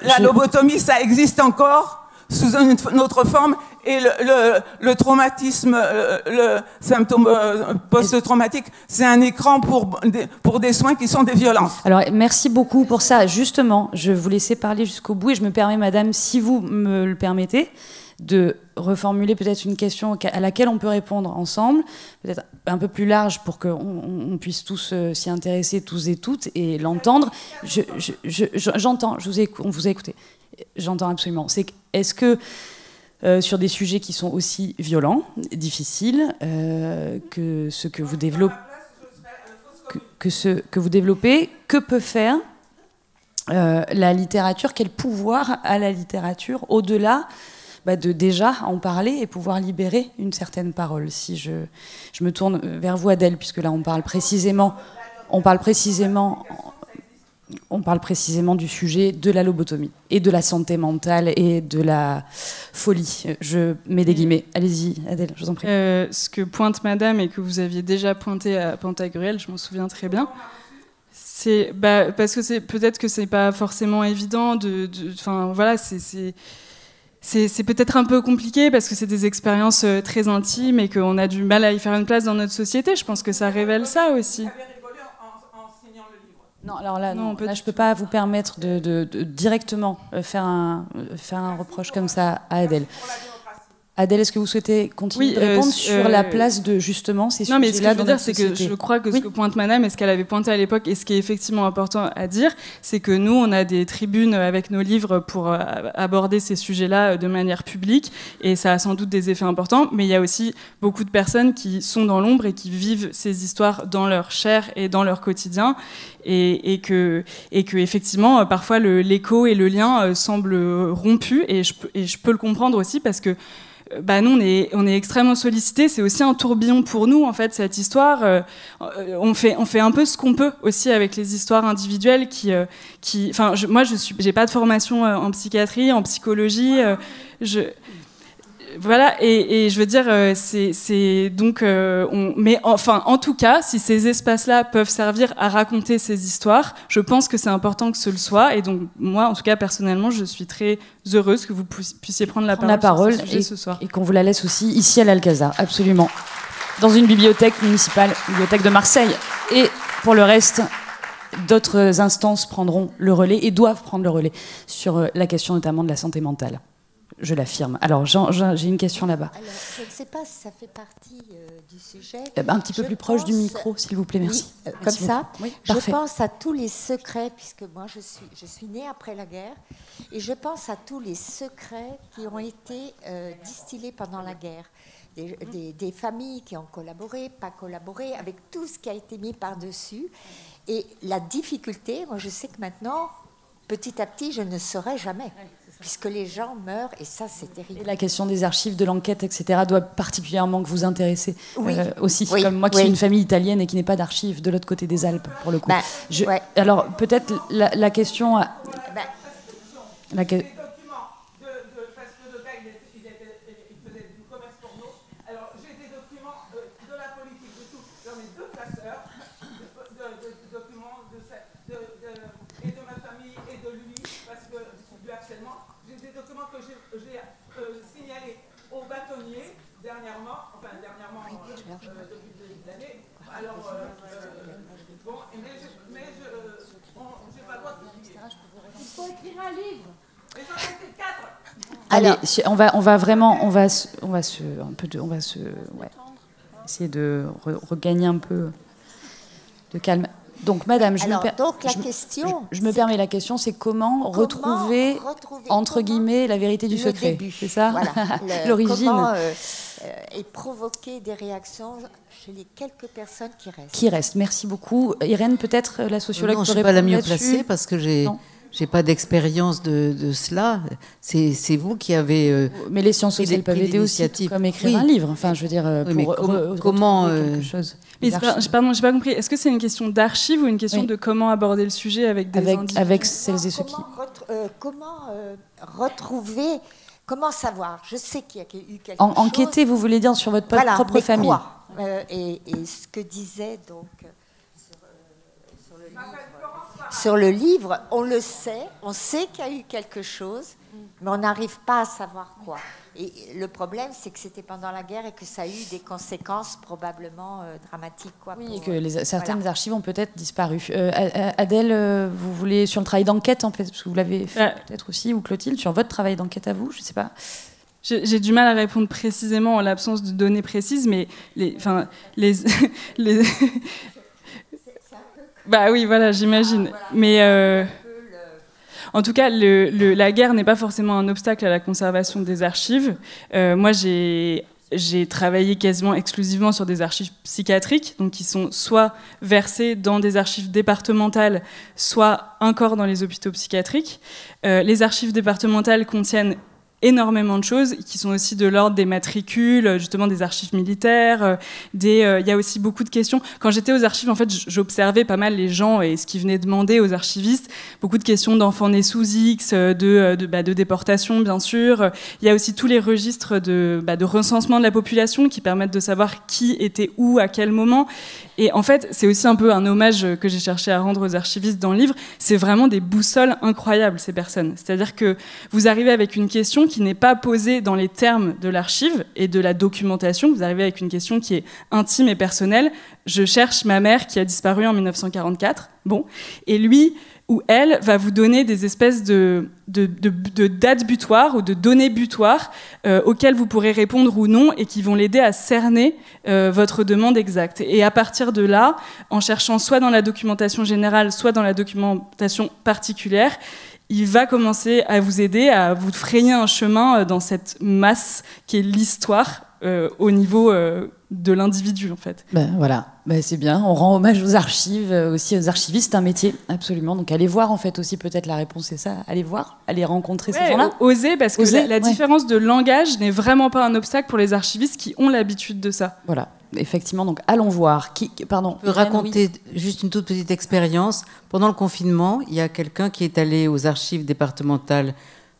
Speaker 8: la lobotomie, ça existe encore sous une autre forme, et le traumatisme, le symptôme post-traumatique, c'est un écran pour des soins qui sont des violences.
Speaker 1: Alors, merci beaucoup pour ça. Justement, je vous laisser parler jusqu'au bout, et je me permets, madame, si vous me le permettez, de reformuler peut-être une question à laquelle on peut répondre ensemble, peut-être un peu plus large pour qu'on puisse tous s'y intéresser, tous et toutes, et l'entendre. J'entends, on vous a écouté. J'entends absolument. Est-ce que sur des sujets qui sont aussi violents, difficiles, que ce que vous développez, que peut faire la littérature, quel pouvoir a la littérature au-delà de déjà en parler et pouvoir libérer une certaine parole. Si je me tourne vers vous, Adèle, puisque là on parle précisément du sujet de la lobotomie et de la santé mentale et de la folie. Je mets des guillemets. Allez-y, Adèle, je vous en prie.
Speaker 2: Ce que pointe Madame et que vous aviez déjà pointé à Pantagruel, je m'en souviens très bien. C'est parce que peut-être que c'est pas forcément évident enfin voilà, c'est peut-être un peu compliqué parce que c'est des expériences très intimes et qu'on a du mal à y faire une place dans notre société. Je pense que ça révèle ça aussi.
Speaker 1: Non, alors là, non, là je ne peux pas vous permettre de directement faire un reproche comme ça à Adèle. Adèle, est-ce que vous souhaitez continuer de répondre sur la place de justement ces sujets-là?
Speaker 2: Non, mais ce que je veux dire, c'est que je crois que ce que pointe Madame et ce qu'elle avait pointé à l'époque, et ce qui est effectivement important à dire, c'est que nous, on a des tribunes avec nos livres pour aborder ces sujets-là de manière publique, et ça a sans doute des effets importants, mais il y a aussi beaucoup de personnes qui sont dans l'ombre et qui vivent ces histoires dans leur chair et dans leur quotidien, et que effectivement, parfois, l'écho et le lien semblent rompus, et je peux le comprendre aussi parce que nous, on est extrêmement sollicités. C'est aussi un tourbillon pour nous, en fait, cette histoire. On fait un peu ce qu'on peut aussi avec les histoires individuelles moi, j'ai pas de formation en psychiatrie, en psychologie. Voilà, et je veux dire, c'est donc, mais enfin, en tout cas, si ces espaces-là peuvent servir à raconter ces histoires, je pense que c'est important que ce le soit. Et donc, moi, en tout cas, personnellement, je suis très heureuse que vous puissiez prendre la parole sur ce sujet ce soir.
Speaker 1: Et qu'on vous la laisse aussi ici à l'Alcazar, absolument. Dans une bibliothèque municipale, bibliothèque de Marseille. Et pour le reste, d'autres instances prendront le relais et doivent prendre le relais sur la question notamment de la santé mentale. Je l'affirme. Alors, j'ai une question là-bas.
Speaker 9: Alors, je ne sais pas si ça fait partie du sujet.
Speaker 1: Un petit peu plus proche du micro, s'il vous plaît, merci.
Speaker 9: Oui, comme ça.
Speaker 1: Oui,
Speaker 9: je
Speaker 1: parfait.
Speaker 9: pense à tous les secrets, puisque moi, je suis née après la guerre, et je pense à tous les secrets qui ont été distillés pendant la guerre. Des familles qui ont collaboré, pas collaboré, avec tout ce qui a été mis par-dessus. Et la difficulté, moi, je sais que maintenant, petit à petit, je ne saurais jamais. Puisque les gens meurent, et ça, c'est terrible.
Speaker 1: Et la question des archives, de l'enquête, etc., doit particulièrement vous intéresser aussi.
Speaker 9: Oui,
Speaker 1: comme moi qui suis une famille italienne et qui n'ai pas d'archives de l'autre côté des Alpes, pour le coup. Alors, peut-être la question... Allez, on va essayer de regagner un peu de calme. Donc, madame, je me permets la question, c'est comment retrouver entre guillemets, la vérité du secret. C'est ça,
Speaker 9: voilà,
Speaker 1: l'origine.
Speaker 9: Et provoquer des réactions chez les quelques personnes qui restent.
Speaker 1: Merci beaucoup. Irène, peut-être la sociologue.
Speaker 4: Non, je ne suis pas la mieux placée parce que j'ai pas d'expérience de cela. C'est vous qui avez.
Speaker 1: Mais les sciences sociales peuvent aider aussi, comme écrire un livre. Enfin, je veux dire,
Speaker 4: comment
Speaker 1: quelque chose.
Speaker 2: Mais pardon, j'ai pas compris. Est-ce que c'est une question d'archives ou une question de comment aborder le sujet avec des individus ?
Speaker 1: Avec celles et ceux qui.
Speaker 9: Comment retrouver, comment savoir ? Je sais qu'il y a eu quelque chose.
Speaker 1: Enquêter, vous voulez dire, sur votre propre famille.
Speaker 9: Quoi et ce que disait donc sur le livre, on le sait, on sait qu'il y a eu quelque chose, mais on n'arrive pas à savoir quoi. Et le problème, c'est que c'était pendant la guerre et que ça a eu des conséquences probablement dramatiques.
Speaker 1: Et que certaines archives ont peut-être disparu. Adèle, vous voulez, sur le travail d'enquête, en fait, parce que vous l'avez fait peut-être aussi, ou Clotilde, sur votre travail d'enquête à vous, je ne sais pas.
Speaker 2: J'ai du mal à répondre précisément en l'absence de données précises, mais bah oui, voilà, j'imagine. Mais en tout cas, la guerre n'est pas forcément un obstacle à la conservation des archives. Moi, j'ai travaillé quasiment exclusivement sur des archives psychiatriques, donc qui sont soit versées dans des archives départementales, soit encore dans les hôpitaux psychiatriques. Les archives départementales contiennent énormément de choses qui sont aussi de l'ordre des matricules, justement des archives militaires, il y a aussi beaucoup de questions. Quand j'étais aux archives, en fait, j'observais pas mal les gens et ce qu'ils venaient demander aux archivistes, beaucoup de questions d'enfants nés sous X, de déportation, bien sûr. Il y a aussi tous les registres de recensement de la population qui permettent de savoir qui était où, à quel moment. Et en fait, c'est aussi un peu un hommage que j'ai cherché à rendre aux archivistes dans le livre. C'est vraiment des boussoles incroyables, ces personnes. C'est-à-dire que vous arrivez avec une question qui n'est pas posée dans les termes de l'archive et de la documentation. Vous arrivez avec une question qui est intime et personnelle. Je cherche ma mère qui a disparu en 1944. Bon. Et lui ou elle va vous donner des espèces de dates butoirs ou de données butoirs auxquelles vous pourrez répondre ou non et qui vont l'aider à cerner votre demande exacte. Et à partir de là, en cherchant soit dans la documentation générale, soit dans la documentation particulière, il va commencer à vous aider à vous frayer un chemin dans cette masse qui est l'histoire au niveau de l'individu, en fait.
Speaker 1: Voilà, c'est bien. On rend hommage aux archives, aussi aux archivistes, c'est un métier, absolument. Donc allez voir, en fait, aussi, peut-être la réponse c'est ça. Allez voir, allez rencontrer ces gens-là.
Speaker 2: Oser, parce que la différence de langage n'est vraiment pas un obstacle pour les archivistes qui ont l'habitude de ça.
Speaker 1: Voilà, effectivement, donc allons voir. Pardon.
Speaker 4: Je peux raconter juste une toute petite expérience. Pendant le confinement, il y a quelqu'un qui est allé aux archives départementales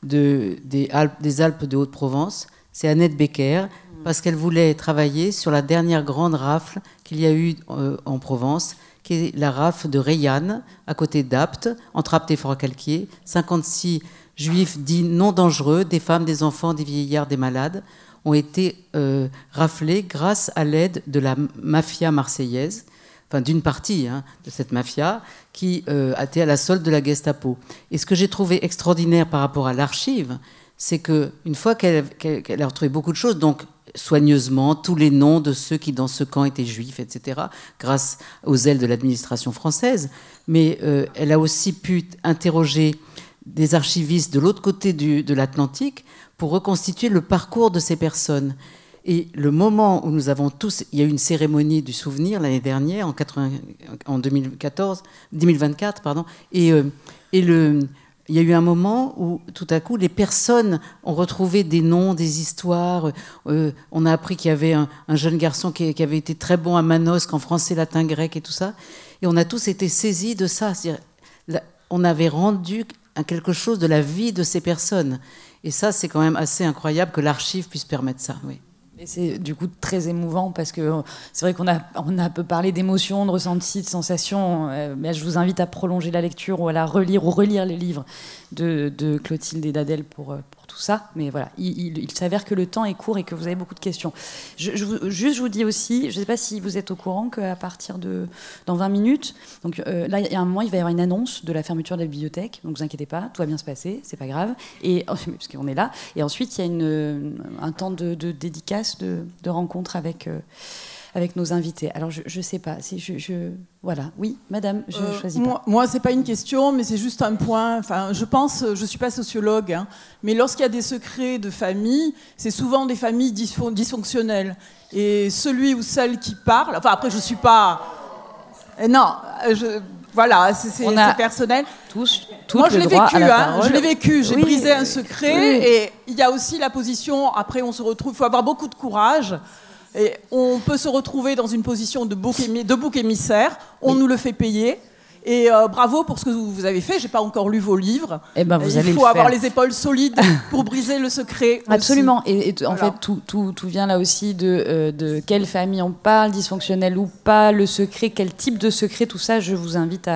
Speaker 4: des Alpes de Haute-Provence. C'est Annette Becker, parce qu'elle voulait travailler sur la dernière grande rafle qu'il y a eu en Provence, qui est la rafle de Reillanne, à côté d'Apt, entre Apt et Forcalquier. 56 juifs dits non dangereux, des femmes, des enfants, des vieillards, des malades, ont été raflés grâce à l'aide de la mafia marseillaise, enfin d'une partie de cette mafia, qui était à la solde de la Gestapo. Et ce que j'ai trouvé extraordinaire par rapport à l'archive, c'est qu'une fois qu'elle a retrouvé beaucoup de choses, donc soigneusement, tous les noms de ceux qui dans ce camp étaient juifs, etc., grâce aux ailes de l'administration française, mais elle a aussi pu interroger des archivistes de l'autre côté de l'Atlantique pour reconstituer le parcours de ces personnes. Et le moment où nous avons tous... Il y a eu une cérémonie du souvenir l'année dernière, en 2024, pardon, et il y a eu un moment où, tout à coup, les personnes ont retrouvé des noms, des histoires. On a appris qu'il y avait un jeune garçon qui avait été très bon à Manosque, en français, latin, grec et tout ça. Et on a tous été saisis de ça. C'est-à-dire, on avait rendu quelque chose de la vie de ces personnes. Et ça, c'est quand même assez incroyable que l'archive puisse permettre ça, oui.
Speaker 1: Et c'est du coup très émouvant parce que c'est vrai qu'on a un peu parlé d'émotions, de ressentis, de sensations. Mais je vous invite à prolonger la lecture ou à la relire les livres de Clotilde et d'Adèle pour tout ça. Mais voilà, il s'avère que le temps est court et que vous avez beaucoup de questions. Je vous dis aussi, je ne sais pas si vous êtes au courant qu'à partir dans 20 minutes, donc là il y a un moment, il va y avoir une annonce de la fermeture de la bibliothèque. Donc ne vous inquiétez pas, tout va bien se passer, c'est pas grave. Et parce qu'on est là. Et ensuite il y a un temps de dédicace, de rencontre avec nos invités. Alors, je ne sais pas. Si voilà. Oui, madame, je ne choisis pas.
Speaker 10: Moi, ce n'est pas une question, mais c'est juste un point. Enfin, je ne suis pas sociologue, mais lorsqu'il y a des secrets de famille, c'est souvent des familles dysfonctionnelles. Et celui ou celle qui parle... Enfin, après, je ne suis pas... Non, voilà, c'est personnel. Moi, je l'ai vécu, j'ai brisé un secret. Et il y a aussi la position, après on se retrouve, il faut avoir beaucoup de courage. Et on peut se retrouver dans une position de bouc émissaire, on nous le fait payer. Et bravo pour ce que vous avez fait, je n'ai pas encore lu vos livres.
Speaker 1: Il
Speaker 10: faut avoir les épaules solides pour briser le secret.
Speaker 1: Absolument, et en fait tout vient là aussi de quelle famille on parle, dysfonctionnelle ou pas, le secret, quel type de secret, tout ça, je vous invite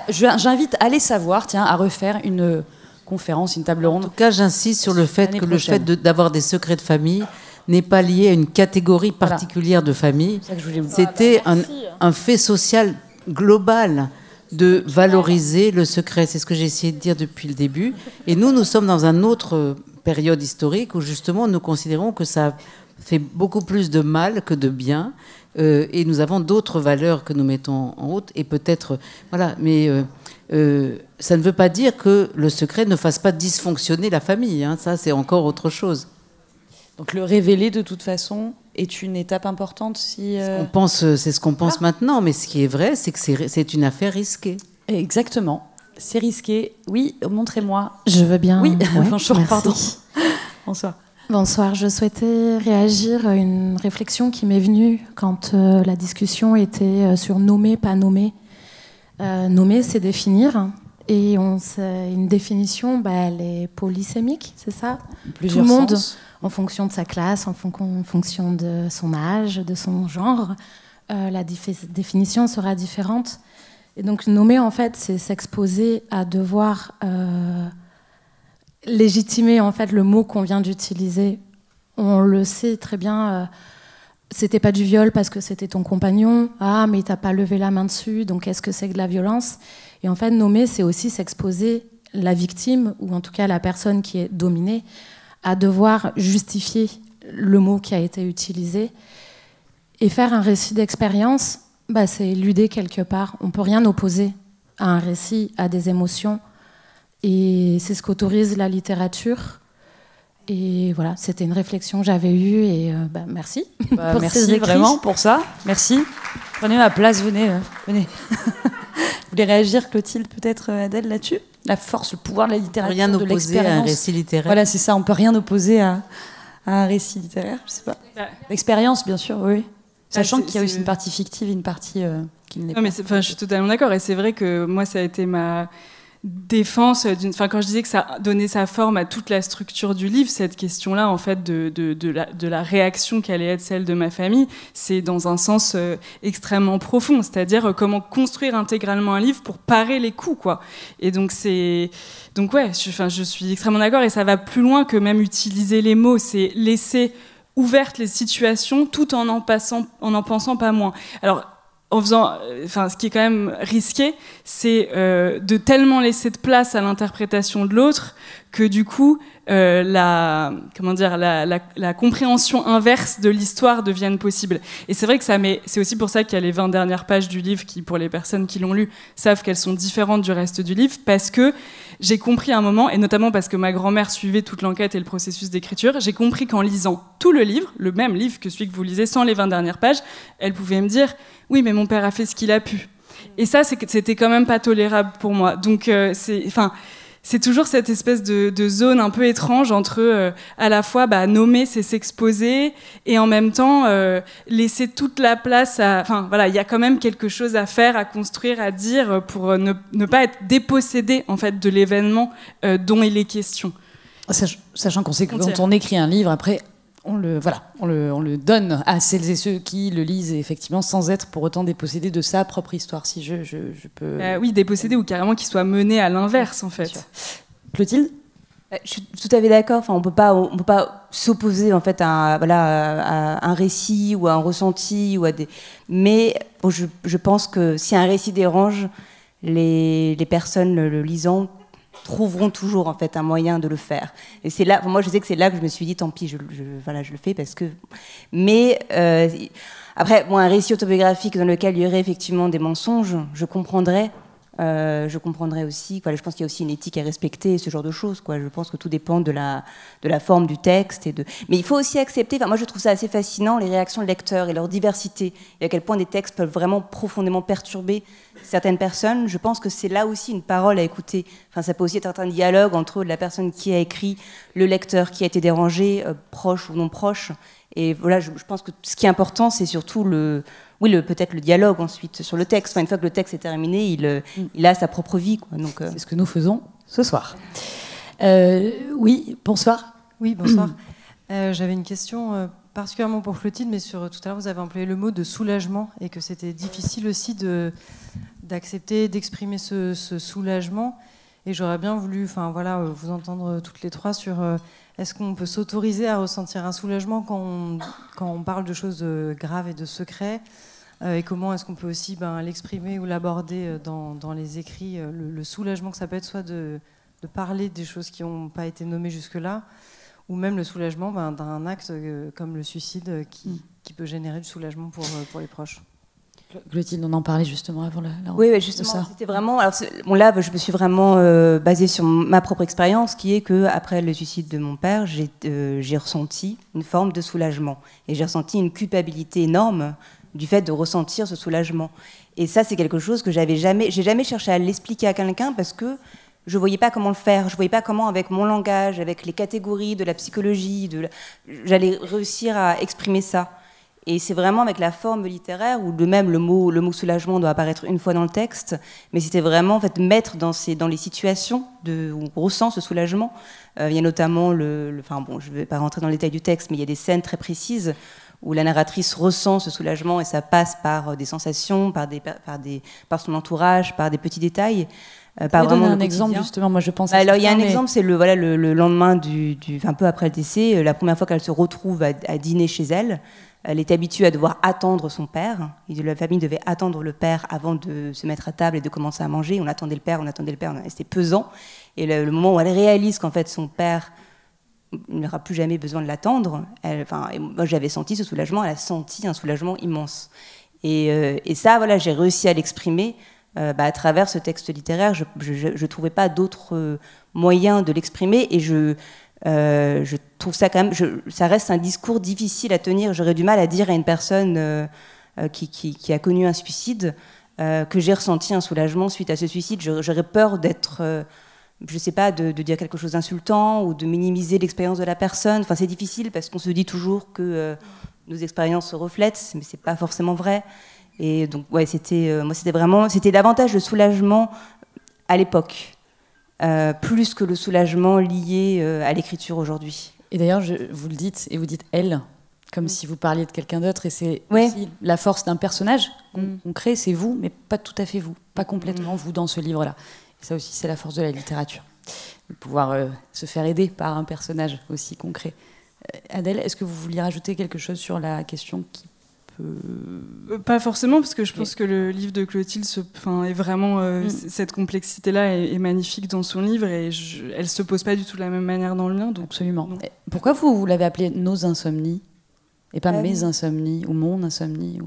Speaker 1: j'invite à aller savoir, à refaire une conférence, une table ronde.
Speaker 4: En tout cas, j'insiste sur le fait que le fait d'avoir des secrets de famille n'est pas lié à une catégorie particulière de famille. C'était un fait social global de valoriser le secret. C'est ce que j'ai essayé de dire depuis le début. Et nous sommes dans une autre période historique où justement nous considérons que ça fait beaucoup plus de mal que de bien. Et nous avons d'autres valeurs que nous mettons en haute. Et peut-être... Voilà, mais ça ne veut pas dire que le secret ne fasse pas dysfonctionner la famille. Ça, c'est encore autre chose.
Speaker 1: Donc le révéler, de toute façon, est une étape importante si...
Speaker 4: C'est ce qu'on pense maintenant, mais ce qui est vrai, c'est que c'est une affaire risquée.
Speaker 1: Exactement. C'est risqué. Oui, montrez-moi.
Speaker 11: Je veux bien.
Speaker 1: Oui,
Speaker 11: ouais,
Speaker 1: bonjour,
Speaker 11: merci.
Speaker 1: pardon. Bonsoir.
Speaker 11: Bonsoir, je souhaitais réagir à une réflexion qui m'est venue quand la discussion était sur nommer, pas nommer. Nommer, c'est définir. Et une définition, elle est polysémique, c'est ça ?
Speaker 1: Plusieurs
Speaker 11: Tout le monde,
Speaker 1: sens.
Speaker 11: en fonction de sa classe, en fonction de son âge, de son genre, la définition sera différente. Et donc nommer, en fait, c'est s'exposer à devoir légitimer en fait le mot qu'on vient d'utiliser. On le sait très bien. C'était pas du viol parce que c'était ton compagnon. Ah, mais t'as pas levé la main dessus, donc est-ce que c'est de la violence ? Et en fait, nommer, c'est aussi s'exposer la victime, ou en tout cas la personne qui est dominée, à devoir justifier le mot qui a été utilisé. Et faire un récit d'expérience, c'est éluder quelque part. On ne peut rien opposer à un récit, à des émotions. Et c'est ce qu'autorise la littérature. Et voilà, c'était une réflexion que j'avais eue et merci.
Speaker 1: Pour merci vraiment pour ça. Merci. Prenez ma place, venez. Venez. Vous voulez réagir, Clotilde, peut-être, Adèle, là-dessus? La force, le pouvoir de la littérature,
Speaker 4: rien
Speaker 1: de
Speaker 4: opposer à un récit littéraire.
Speaker 1: Voilà, c'est ça, on ne peut rien opposer à un récit littéraire, je ne sais pas. L'expérience, bien sûr, oui. Sachant qu'il y a aussi une partie fictive, une partie qui ne l'est pas.
Speaker 2: Mais je suis totalement d'accord. Et c'est vrai que moi, ça a été ma défense quand je disais que ça donnait sa forme à toute la structure du livre, cette question-là en fait de la réaction qui allait être celle de ma famille, c'est dans un sens extrêmement profond, c'est-à-dire comment construire intégralement un livre pour parer les coups, quoi. Et donc ouais, je suis extrêmement d'accord, et ça va plus loin que même utiliser les mots, c'est laisser ouvertes les situations tout en pensant pas moins. Alors ce qui est quand même risqué, c'est de tellement laisser de place à l'interprétation de l'autre que du coup, la compréhension inverse de l'histoire devienne possible. Et c'est vrai que c'est aussi pour ça qu'il y a les 20 dernières pages du livre qui, pour les personnes qui l'ont lu, savent qu'elles sont différentes du reste du livre, parce que j'ai compris à un moment, et notamment parce que ma grand-mère suivait toute l'enquête et le processus d'écriture, j'ai compris qu'en lisant tout le livre, le même livre que celui que vous lisez sans les 20 dernières pages, elle pouvait me dire « Oui, mais mon père a fait ce qu'il a pu ». Et ça, c'était quand même pas tolérable pour moi. Donc, c'est toujours cette espèce de zone un peu étrange entre à la fois nommer, c'est s'exposer, et en même temps laisser toute la place à... Enfin, voilà, il y a quand même quelque chose à faire, à construire, à dire pour ne pas être dépossédé en fait, de l'événement dont il est question.
Speaker 1: Sachant qu'on sait que quand on écrit un livre, après... On le donne à celles et ceux qui le lisent, effectivement, sans être pour autant dépossédé de sa propre histoire, si je peux...
Speaker 2: oui, dépossédé ou carrément qu'il soit mené à l'inverse, en fait.
Speaker 1: Clotilde ?
Speaker 3: Je suis tout à fait d'accord. Enfin, on peut pas s'opposer en fait à un récit ou à un ressenti ou à des... Mais je pense que si un récit dérange, les personnes le lisant trouveront toujours en fait un moyen de le faire. Et c'est là, moi je sais que c'est là que je me suis dit tant pis, je le fais parce que. Mais après, un récit autobiographique dans lequel il y aurait effectivement des mensonges, je comprendrais aussi. Je pense qu'il y a aussi une éthique à respecter, ce genre de choses. Je pense que tout dépend de la forme du texte Mais il faut aussi accepter. Moi je trouve ça assez fascinant les réactions de lecteurs et leur diversité et à quel point des textes peuvent vraiment profondément perturber certaines personnes. Je pense que c'est là aussi une parole à écouter. Ça peut aussi être un dialogue entre la personne qui a écrit, le lecteur qui a été dérangé, proche ou non proche. Et voilà, je pense que ce qui est important, c'est surtout peut-être le dialogue ensuite sur le texte. Une fois que le texte est terminé, il a sa propre vie. Donc,
Speaker 1: c'est ce que nous faisons ce soir. Oui, bonsoir.
Speaker 12: Oui, bonsoir. J'avais une question particulièrement pour Clotilde, mais tout à l'heure vous avez employé le mot de soulagement et que c'était difficile aussi d'accepter, d'exprimer ce soulagement. Et j'aurais bien voulu vous entendre toutes les trois sur est-ce qu'on peut s'autoriser à ressentir un soulagement quand on parle de choses graves et de secrets, et comment est-ce qu'on peut aussi l'exprimer ou l'aborder dans les écrits, le soulagement que ça peut être soit de parler des choses qui n'ont pas été nommées jusque-là, ou même le soulagement d'un acte comme le suicide qui peut générer du soulagement pour les proches.
Speaker 1: Clotilde, on en parlait justement avant la
Speaker 3: Oui, justement, c'était vraiment... Alors, là, je me suis vraiment basée sur ma propre expérience, qui est qu'après le suicide de mon père, j'ai ressenti une forme de soulagement. Et j'ai ressenti une culpabilité énorme du fait de ressentir ce soulagement. Et ça, c'est quelque chose que j'ai jamais cherché à l'expliquer à quelqu'un parce que je ne voyais pas comment le faire. Je ne voyais pas comment, avec mon langage, avec les catégories de la psychologie, j'allais réussir à exprimer ça. Et c'est vraiment avec la forme littéraire où le mot soulagement doit apparaître une fois dans le texte, mais c'était vraiment en fait mettre dans les situations où on ressent ce soulagement. Il y a notamment je ne vais pas rentrer dans le détail du texte, mais il y a des scènes très précises où la narratrice ressent ce soulagement et ça passe par des sensations, par son entourage, par des petits détails.
Speaker 1: Pas vraiment un exemple justement, moi je pense.
Speaker 3: Alors il y a un exemple, c'est le lendemain un peu après le décès, la première fois qu'elle se retrouve à dîner chez elle. Elle est habituée à devoir attendre son père. La famille devait attendre le père avant de se mettre à table et de commencer à manger. On attendait le père, c'était pesant. Et le moment où elle réalise qu'en fait son père n'aura plus jamais besoin de l'attendre, moi j'avais senti ce soulagement, elle a senti un soulagement immense. Et ça, j'ai réussi à l'exprimer à travers ce texte littéraire. Je ne trouvais pas d'autres moyens de l'exprimer et Je trouve ça quand même, ça reste un discours difficile à tenir. J'aurais du mal à dire à une personne qui a connu un suicide que j'ai ressenti un soulagement suite à ce suicide. J'aurais peur d'être, je sais pas, de dire quelque chose d'insultant ou de minimiser l'expérience de la personne. Enfin, c'est difficile parce qu'on se dit toujours que nos expériences se reflètent, mais c'est pas forcément vrai. Et donc, ouais, c'était davantage le soulagement à l'époque, plus que le soulagement lié à l'écriture aujourd'hui.
Speaker 1: Et d'ailleurs, vous le dites, et vous dites elle, comme si vous parliez de quelqu'un d'autre, et c'est aussi la force d'un personnage qu'on crée, c'est vous, mais pas tout à fait vous, pas complètement vous dans ce livre-là. Et ça aussi, c'est la force de la littérature, de pouvoir se faire aider par un personnage aussi concret. Adèle, est-ce que vous vouliez rajouter quelque chose sur la question qui peut...
Speaker 2: Pas forcément, parce que je pense que le livre de Clotilde est vraiment... cette complexité-là est magnifique dans son livre, et elle se pose pas du tout de la même manière dans le mien. Donc,
Speaker 1: absolument. Non. Pourquoi vous l'avez appelé Nos insomnies et pas Mes insomnies ou Mon insomnie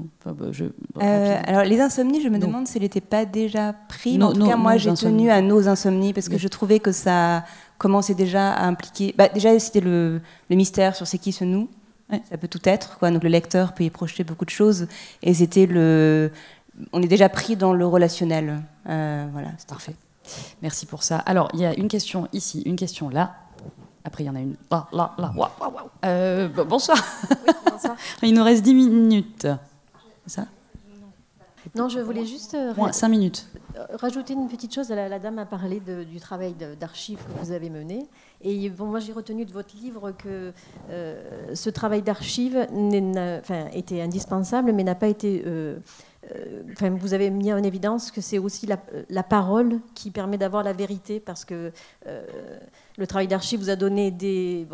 Speaker 3: alors les insomnies, je me demande s'il n'était pas déjà pris. En tout cas, moi, j'ai tenu à Nos insomnies parce que je trouvais que ça commençait déjà à impliquer... déjà, c'était le mystère sur c'est qui ce nous. Ouais. Ça peut tout être, quoi. Donc le lecteur peut y projeter beaucoup de choses. Et c'était on est déjà pris dans le relationnel. Voilà, c'est
Speaker 1: parfait. Merci pour ça. Alors, il y a une question ici, une question là. Après, il y en a une là. Bonsoir.
Speaker 13: Oui, bonsoir.
Speaker 1: Il nous reste 10 minutes. C'est ça ?
Speaker 13: Non, je voulais juste
Speaker 1: 5 minutes.
Speaker 13: Rajouter une petite chose. La dame a parlé du travail d'archives que vous avez mené. Et bon, moi, j'ai retenu de votre livre que ce travail d'archives était indispensable, mais n'a pas été... vous avez mis en évidence que c'est aussi la parole qui permet d'avoir la vérité, parce que le travail d'archives vous a donné des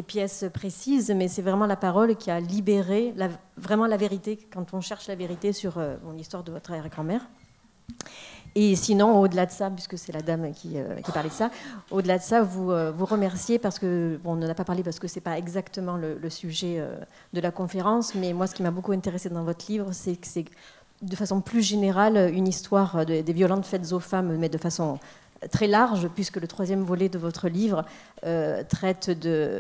Speaker 13: pièces précises, mais c'est vraiment la parole qui a libéré vraiment la vérité quand on cherche la vérité sur l'histoire de votre arrière-grand-mère. Et sinon, au-delà de ça, puisque c'est la dame qui parlait de ça, au-delà de ça, vous remerciez parce que, on n'en a pas parlé parce que ce n'est pas exactement le sujet de la conférence, mais moi, ce qui m'a beaucoup intéressé dans votre livre, c'est que c'est de façon plus générale une histoire des violences faites aux femmes, mais de façon très large, puisque le 3e volet de votre livre traite de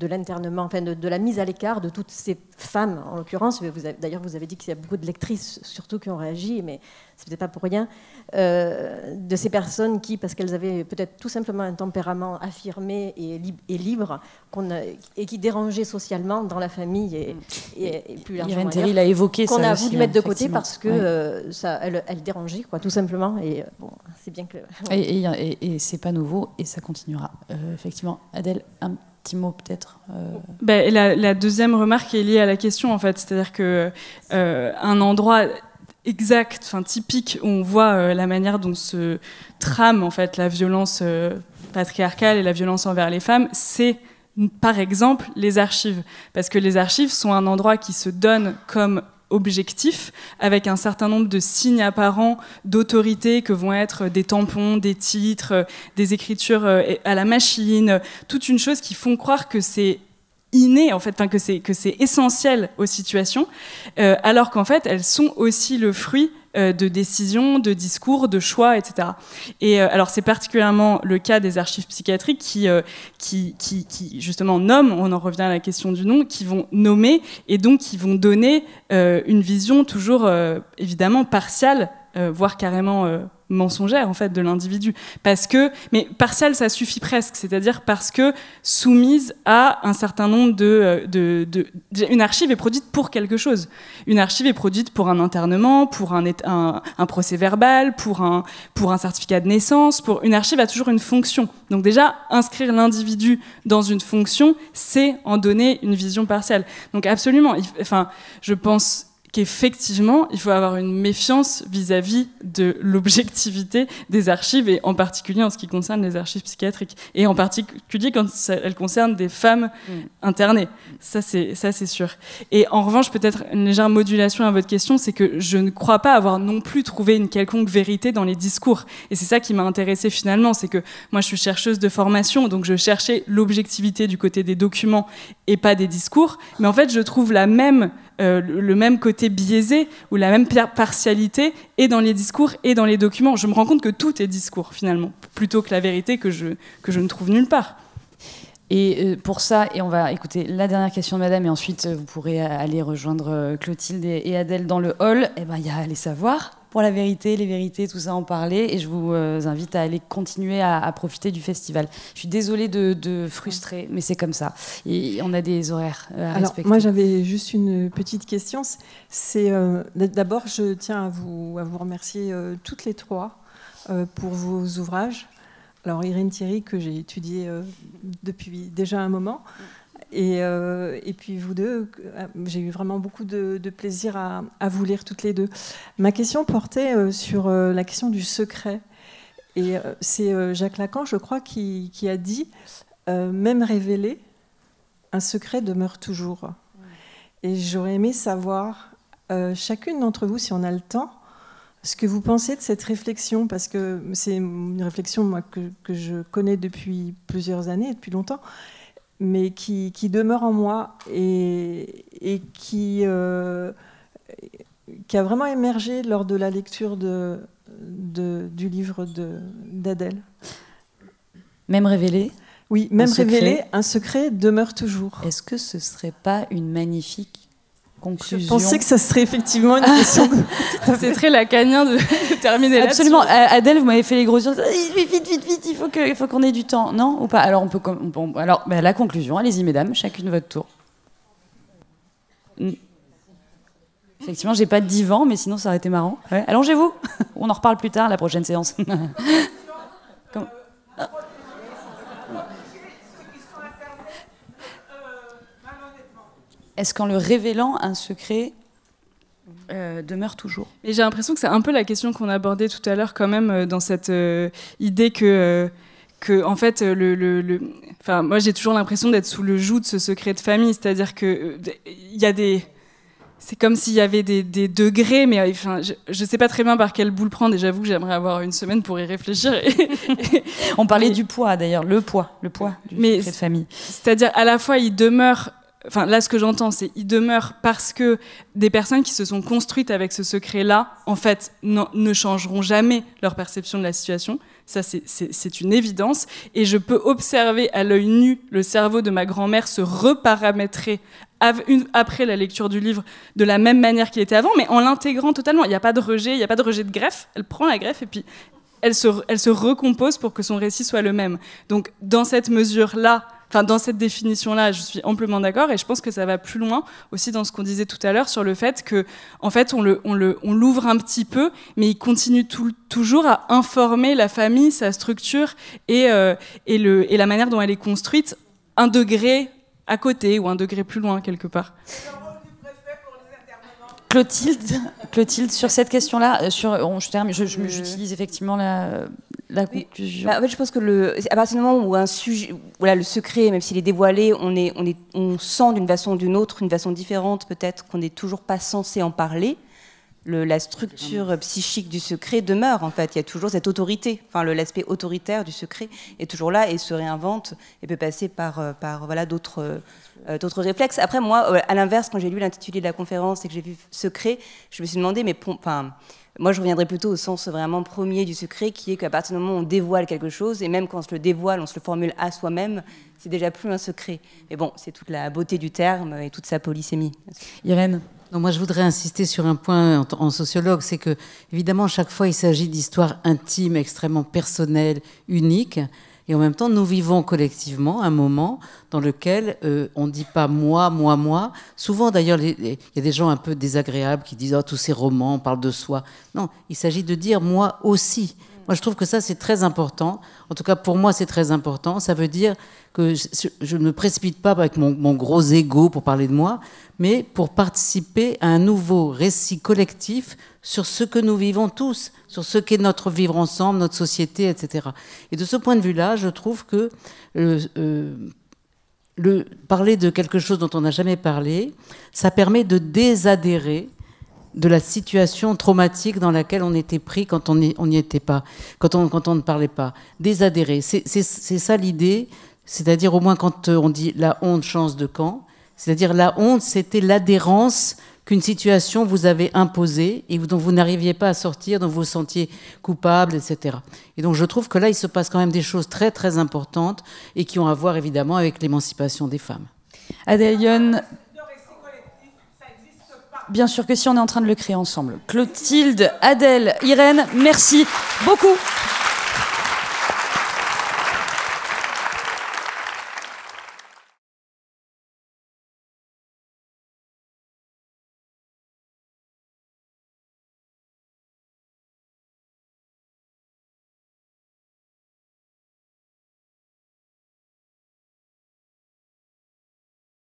Speaker 13: l'internement, de la mise à l'écart de toutes ces femmes, en l'occurrence. D'ailleurs, vous avez dit qu'il y a beaucoup de lectrices, surtout, qui ont réagi, mais ce n'était pas pour rien, de ces personnes qui, parce qu'elles avaient peut-être tout simplement un tempérament affirmé et libre, et qui dérangeaient socialement dans la famille et plus largement
Speaker 1: Irène Théry l'a évoqué,
Speaker 13: qu'on a voulu mettre de côté parce que elle dérangeait, tout simplement. Et bon, c'est bien que...
Speaker 1: Et c'est pas nouveau, et ça continuera. Effectivement. Adèle, un petit mot peut-être
Speaker 2: la deuxième remarque est liée à la question, en fait. C'est-à-dire qu'un endroit exact, typique, où on voit la manière dont se trame en fait, la violence patriarcale et la violence envers les femmes, c'est par exemple les archives. Parce que les archives sont un endroit qui se donne comme objectif, avec un certain nombre de signes apparents d'autorité que vont être des tampons, des titres, des écritures à la machine, toute une chose qui font croire que c'est inné, en fait, que c'est essentiel aux situations, alors qu'en fait, elles sont aussi le fruit de décisions, de discours, de choix, etc. Et alors, c'est particulièrement le cas des archives psychiatriques qui justement nomment, on en revient à la question du nom, qui vont nommer et donc qui vont donner une vision toujours évidemment partiale, voire carrément mensongère en fait de l'individu, mais partielle ça suffit presque, c'est-à-dire parce que soumise à un certain nombre une archive est produite pour quelque chose, une archive est produite pour un internement, pour un procès verbal, pour un certificat de naissance, une archive a toujours une fonction, donc déjà inscrire l'individu dans une fonction, c'est en donner une vision partielle, donc absolument, je pense qu'effectivement, il faut avoir une méfiance vis-à-vis de l'objectivité des archives, et en particulier en ce qui concerne les archives psychiatriques, et en particulier quand elles concernent des femmes internées. Ça, c'est sûr. Et en revanche, peut-être une légère modulation à votre question, c'est que je ne crois pas avoir non plus trouvé une quelconque vérité dans les discours. Et c'est ça qui m'a intéressée finalement, c'est que moi, je suis chercheuse de formation, donc je cherchais l'objectivité du côté des documents et pas des discours. Mais en fait, je trouve le même côté biaisé ou la même partialité et dans les discours et dans les documents. Je me rends compte que tout est discours, finalement, plutôt que la vérité que je ne trouve nulle part.
Speaker 1: Et pour ça, et on va écouter la dernière question de madame, et ensuite vous pourrez aller rejoindre Clotilde et Adèle dans le hall. Et ben, il y a les savoirs pour la vérité, les vérités, tout ça, en parler. Et je vous invite à aller continuer à profiter du festival. Je suis désolée de frustrer, mais c'est comme ça. Et on a des horaires à respecter.
Speaker 14: Moi, j'avais juste une petite question. D'abord, je tiens à vous remercier toutes les trois pour vos ouvrages. Alors Irène Thierry, que j'ai étudié depuis déjà un moment, et puis vous deux, j'ai eu vraiment beaucoup de plaisir à vous lire toutes les deux. Ma question portait sur la question du secret, et c'est Jacques Lacan, je crois, qui a dit « Même révélé, un secret demeure toujours ». Et j'aurais aimé savoir, chacune d'entre vous, si on a le temps, ce que vous pensez de cette réflexion, parce que c'est une réflexion moi, que je connais depuis plusieurs années, depuis longtemps, mais qui demeure en moi et qui a vraiment émergé lors de la lecture du livre d'Adèle.
Speaker 1: Même révélé ?
Speaker 14: Oui, même révélé, un secret demeure toujours.
Speaker 1: Est-ce que ce ne serait pas une magnifique conclusion?
Speaker 14: Je pensais que ça serait effectivement une question.
Speaker 2: C'est très lacanien de terminer là-dessus.
Speaker 1: Absolument. Adèle, vous m'avez fait les gros yeux. Vite, il faut qu'on ait du temps. Non ou pas? Alors, alors la conclusion, allez-y, mesdames, chacune votre tour. Effectivement, j'ai pas de divan, mais sinon, ça aurait été marrant. Ouais. Allongez-vous. On en reparle plus tard, la prochaine séance. Est-ce qu'en le révélant, un secret demeure toujours?
Speaker 2: Et j'ai l'impression que c'est un peu la question qu'on abordait tout à l'heure quand même dans cette idée que en fait, enfin, moi j'ai toujours l'impression d'être sous le joug de ce secret de famille, c'est-à-dire que il y a des... C'est comme s'il y avait des degrés, mais enfin, je ne sais pas très bien par quel bout le prendre, et j'avoue que j'aimerais avoir une semaine pour y réfléchir.
Speaker 1: On parlait du poids, d'ailleurs, le poids du secret de famille.
Speaker 2: C'est-à-dire, à la fois, il demeure... Enfin, là, ce que j'entends, c'est il demeure parce que des personnes qui se sont construites avec ce secret-là, en fait, ne changeront jamais leur perception de la situation. Ça, c'est une évidence. Et je peux observer à l'œil nu le cerveau de ma grand-mère se reparamétrer après la lecture du livre de la même manière qu'il était avant, mais en l'intégrant totalement. Il n'y a pas de rejet, il n'y a pas de rejet de greffe. Elle prend la greffe et puis elle se recompose pour que son récit soit le même. Donc, dans cette mesure-là, enfin, dans cette définition-là, je suis amplement d'accord, et je pense que ça va plus loin aussi dans ce qu'on disait tout à l'heure sur le fait que, en fait, on l'ouvre un petit peu, mais il continue toujours à informer la famille, sa structure et la manière dont elle est construite, un degré à côté ou un degré plus loin quelque part.
Speaker 1: Clotilde, sur cette question-là, j'utilise effectivement la conclusion.
Speaker 3: En fait, je pense que à partir du moment où un sujet, voilà, le secret, même s'il est dévoilé, on sent d'une façon ou d'une autre, une façon différente peut-être, qu'on n'est toujours pas censé en parler. La structure psychique du secret demeure, en fait. Il y a toujours cette autorité. Enfin, l'aspect autoritaire du secret est toujours là et se réinvente et peut passer par voilà, d'autres réflexes. Après, moi, à l'inverse, quand j'ai lu l'intitulé de la conférence et que j'ai vu secret, je me suis demandé, mais moi, je reviendrais plutôt au sens vraiment premier du secret, qui est qu'à partir du moment où on dévoile quelque chose, et même quand on se le dévoile, on se le formule à soi-même, c'est déjà plus un secret. Mais bon, c'est toute la beauté du terme et toute sa polysémie.
Speaker 1: Irène?
Speaker 4: Non, moi, je voudrais insister sur un point en sociologue, c'est que, évidemment, chaque fois, il s'agit d'histoires intimes, extrêmement personnelles, uniques, et en même temps, nous vivons collectivement un moment dans lequel on ne dit pas moi. Souvent, d'ailleurs, il y a des gens un peu désagréables qui disent « Oh, tous ces romans, on parle de soi ». Non, il s'agit de dire « moi aussi ». Moi, je trouve que ça, c'est très important. En tout cas, pour moi, c'est très important. Ça veut dire que je ne me précipite pas avec mon gros ego pour parler de moi, mais pour participer à un nouveau récit collectif sur ce que nous vivons tous, sur ce qu'est notre vivre ensemble, notre société, etc. Et de ce point de vue-là, je trouve que parler de quelque chose dont on n'a jamais parlé, ça permet de désadhérer de la situation traumatique dans laquelle on était pris quand on n'y était pas, quand on ne parlait pas. Désadhérer, c'est ça l'idée, C'est-à-dire, au moins, quand on dit la honte change de camp, c'est-à-dire la honte, c'était l'adhérence qu'une situation vous avait imposée et dont vous n'arriviez pas à sortir, dont vous vous sentiez coupable, etc. Et donc je trouve que là, il se passe quand même des choses très très importantes et qui ont à voir évidemment avec l'émancipation des femmes.
Speaker 1: Adèle Lyon, bien sûr que si, on est en train de le créer ensemble. Clotilde, Adèle, Irène, merci beaucoup.